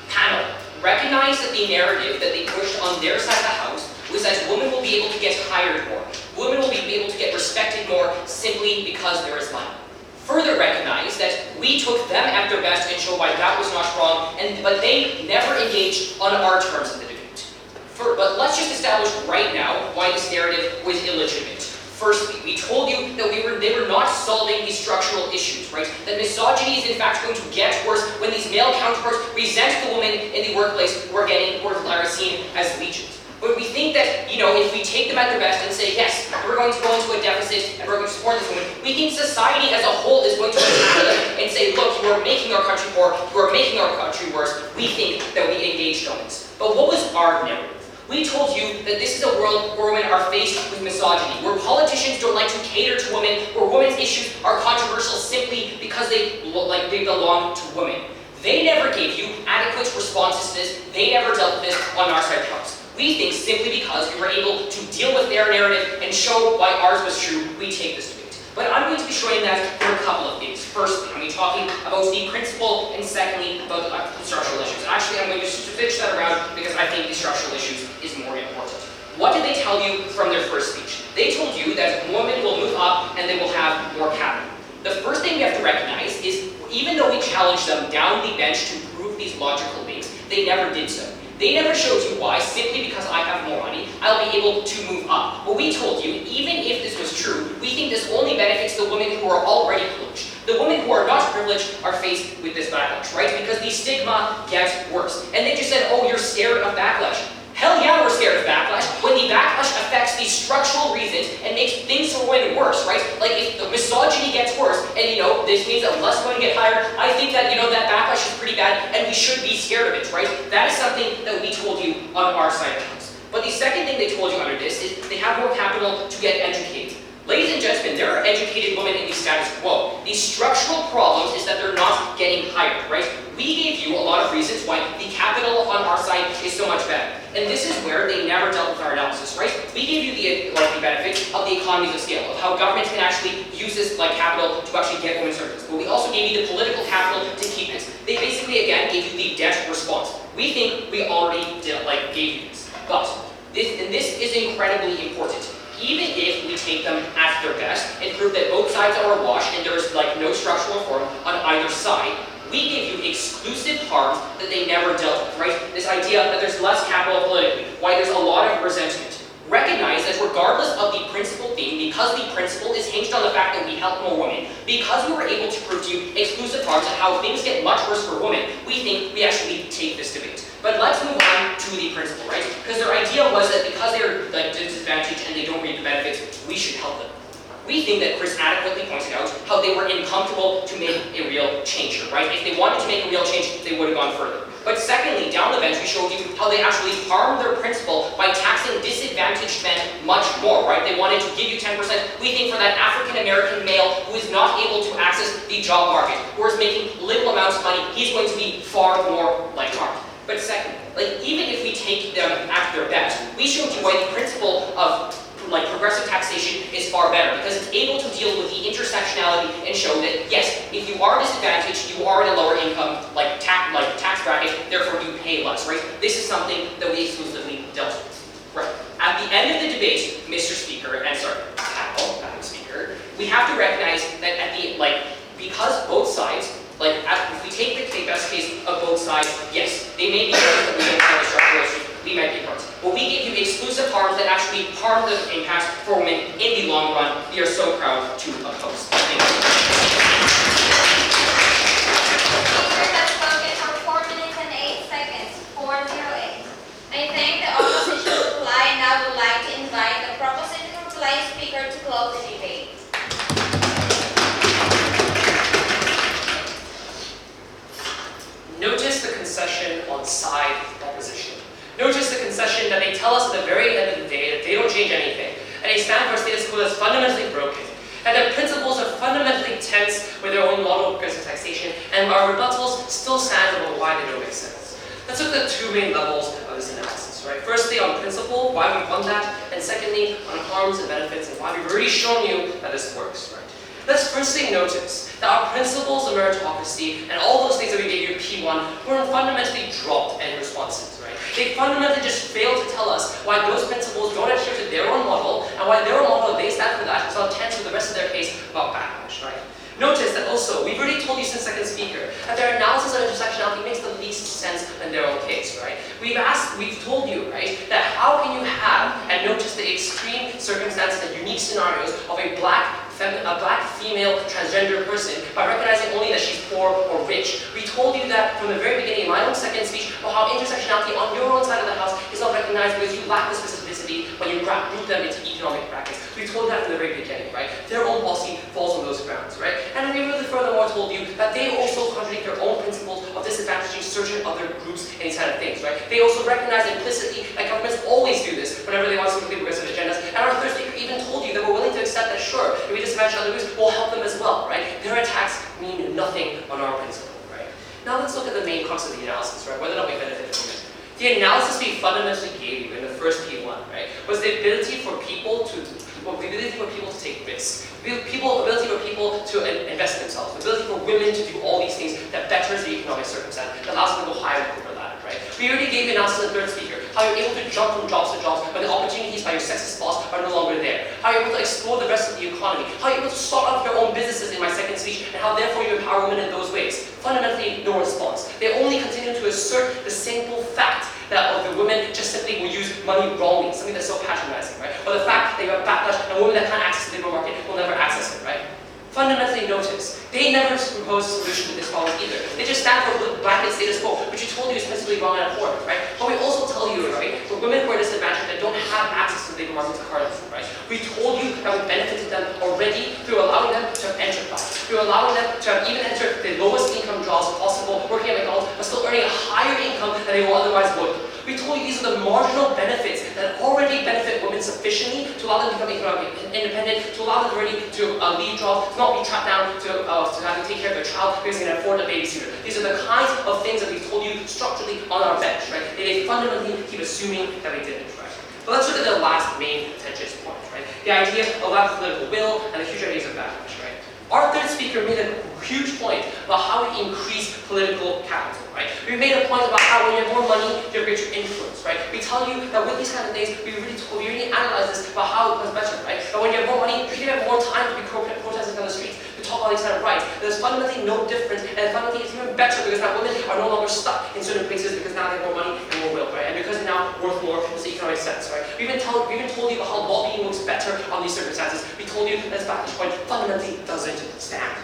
Panel, recognize that the narrative that they pushed on their side of the house was that women will be able to get hired more. Women will be able to get respected more simply because there is money. Further recognize that we took them at their best and showed why that was not wrong, but they never engaged on our terms of the debate. But let's just establish right now why this narrative was illegitimate. Firstly, we told you that they were not solving these structural issues, right? That misogyny is in fact going to get worse when these male counterparts resent the women in the workplace who are seen as leeches. But we think that, if we take them at their best and say, yes, we're going to go into a deficit and we're going to support this woman, we think society as a whole is going to attack them and say, look, you are making our country poor, you are making our country worse. We think that we engaged on this. But what was our narrative? We told you that this is a world where women are faced with misogyny, where politicians don't like to cater to women, where women's issues are controversial simply because they belong to women. They never gave you adequate responses to this. They never dealt with this on our side of the house. We think simply because we were able to deal with their narrative and show why ours was true, we take this debate. But I'm going to be showing that for a couple of things. Firstly, I'm going to be talking about the principle, and secondly, about the structural issues. And actually, I'm going to switch that around because I think the structural issues is more important. What did they tell you from their first speech? They told you that women will move up and they will have more capital. The first thing we have to recognize is, even though we challenged them down the bench to prove these logical links, they never did so. They never showed you why, simply because I have more money, I'll be able to move up. But we told you, even if this was true, we think this only benefits the women who are already privileged. The women who are not privileged are faced with this backlash, right? Because the stigma gets worse. And they just said, oh, you're scared of backlash. Hell yeah, we're scared of backlash when the backlash affects these structural reasons and makes things for women worse, right? Like if the misogyny gets worse and this means that less women get hired, I think that that backlash is pretty bad and we should be scared of it, right? That is something that we told you on our side of the house. But the second thing they told you under this is they have more capital to get educated. Ladies and gentlemen, there are educated women in the status quo. The structural problems is that they're not getting hired, right? We gave you a lot of reasons why the capital on our side is so much better. And this is where they never dealt with our analysis, right? We gave you the benefit of the economies of scale, of how governments can actually use this capital to actually get women's services. But we also gave you the political capital to keep this. They basically, again, gave you the debt response. We think we already gave you this. But this is incredibly important. Even if we take them at their best and prove that both sides are awash and there's no structural reform on either side, we give you exclusive harms that they never dealt with, right? This idea that there's less capital politically, why there's a lot of resentment. Recognize that regardless of the principal theme, because the principle is hinged on the fact that we help more women, because we were able to prove to you exclusive harms and how things get much worse for women, we think we actually take this debate. But let's move on to the principle, right? Because their idea was that because they're disadvantaged and they don't reap the benefits, we should help them. We think that Chris adequately pointed out how they were incomfortable to make a real change here, right? If they wanted to make a real change, they would have gone further. But secondly, down the bench, we showed you how they actually harmed their principle by taxing disadvantaged men much more, right? They wanted to give you 10%. We think for that African-American male who is not able to access the job market, who is making little amounts of money, he's going to be far more harmed. But second, even if we take them at their best, we showed you why the principle of progressive taxation is far better because it's able to deal with the intersectionality and show that yes, if you are disadvantaged, you are in a lower income tax bracket, therefore you pay less, right? This is something that we exclusively dealt with, right? At the end of the debate, Mr. Speaker, panel, Madam Speaker, we have to recognize that at the because both sides. If we take the best case of both sides, yes, they may be right that we don't have the structural issues, we might be right. But we give you exclusive harms that actually harm the impact for women in the long run. We are so proud to oppose. Thank you. Speaker has spoken for 4 minutes and 8 seconds. 408. I thank the opposition reply and I would like to invite the proposition reply speaker to close the debate. Notice the concession on side opposition. Notice the concession that they tell us at the very end of the day that they don't change anything, and they stand for a status quo that's fundamentally broken, and their principles are fundamentally tense with their own model of progressive taxation, and our rebuttals still stand about why they don't make sense. Let's look at the two main levels of this analysis, right? Firstly, on principle, why we want that, and secondly, on harms and benefits, and why we've already shown you that this works, right? Let's firstly notice that our principles of meritocracy and all those things that we gave you in P1 were fundamentally dropped in responses, right? They fundamentally just failed to tell us why those principles don't adhere to their own model and why their own model, they stand for that, is not tense with the rest of their case about backlash, right? Notice that also, we've already told you since second speaker, that their analysis of intersectionality makes the least sense in their own case, right? We've told you, right, that how can you have and notice the extreme circumstances and unique scenarios of a black female transgender person by recognizing only that she's poor or rich. We told you that from the very beginning in my own second speech about how intersectionality on your own side of the house is not recognized because you lack the specificity when you group them into economic brackets. We told that from the very beginning, right? Their own policy falls on those grounds, right? And we really furthermore told you that they also contradict their own principles of disadvantaging certain other groups and these kind of things, right? They also recognize implicitly that governments always do this whenever they want to complete progressive agendas. And our third speaker even told you that we're willing to accept that, sure, if we disadvantage other groups, we'll help them as well, right? Their attacks mean nothing on our principle, right? Now let's look at the main crux of the analysis, right? Whether or not we benefit from it. The analysis we fundamentally gave you in the first P1, right, was the ability for people to take risks, ability for people to invest in themselves, the ability for women to do all these things that betters the economic circumstance, that allows them to go higher and over that, right? We already gave you analysis in the third speaker, how you're able to jump from jobs to jobs when the opportunities by your sexist boss are no longer there, how you're able to explore the rest of the economy, how you're able to start up your own businesses in my second speech, and how therefore you empower women in those ways. Fundamentally, no response. They only continue to assert the simple fact that the women just simply will use money wrongly, something that's so patronizing, right? Or the fact that you have backlash and women that can't access the labor market will never access it, right? Fundamentally notice, they never proposed a solution to this problem either. They just stand for blanket status quo, which we told you is principally wrong and abhorrent, right? But we also tell you, right, for women who are disadvantaged that don't have access to the labor market to harness, right? We told you that we benefited them already through allowing them to have enterprise, through allowing them to have even enter the lowest income jobs possible, working at McDonald's, but still earning a higher income than they will otherwise would. We told you these are the marginal benefits that already benefit women sufficiently to allow them to become economically independent, to allow them already to leave jobs, to not be trapped down to having to take care of their child because they can afford a babysitter. These are the kinds of things that we told you structurally on our bench, right? They fundamentally keep assuming that we didn't, right? But let's look at the last main contentious point, right? The idea of lack of political will and the huge ideas of backlash, right? Our third speaker made a huge point about how we increase political capital, right? We made a point about how when you have more money, you have greater influence, right? We tell you that with these kind of things, we really analyze this about how it becomes better, right? But when you have more money, you have more time to be protesting on the streets, to talk about these kind of rights. There's fundamentally no difference, and fundamentally it's even better because now women are no longer stuck in certain places because now they have more money and more will, right? And because they're now worth more in the economic sense, right? We even told you about how lobbying works better on these circumstances. We told you that this backlash point fundamentally doesn't stand.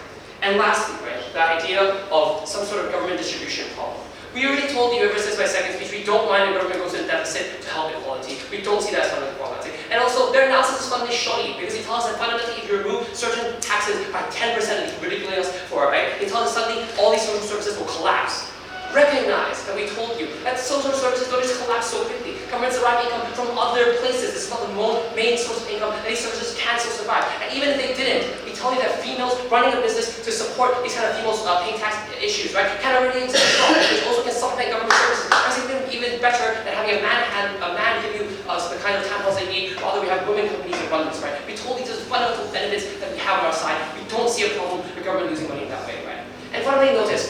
And lastly, right, the idea of some sort of government distribution problem. We already told you ever since my second speech, we don't mind if government goes into deficit to help equality. We don't see that as fundamentally problematic. And also, their analysis is fundamentally shoddy because they tell us that fundamentally if you remove certain taxes by 10%, it's ridiculous for, right? They tell us suddenly all these social services will collapse. Recognize that we told you that social services don't just collapse so quickly. Governments derive income from other places. This is not the main source of income, and these services can still survive. And even if they didn't, we tell you that females running a business to support these kind of females paying tax issues, right, can already exist as well, which also can supplement government services. That's even better than having a man give you the kind of tampons they need, rather we have women companies that run this, right? We told you these fundamental benefits that we have on our side. We don't see a problem with government losing money in that way, right? And finally, notice,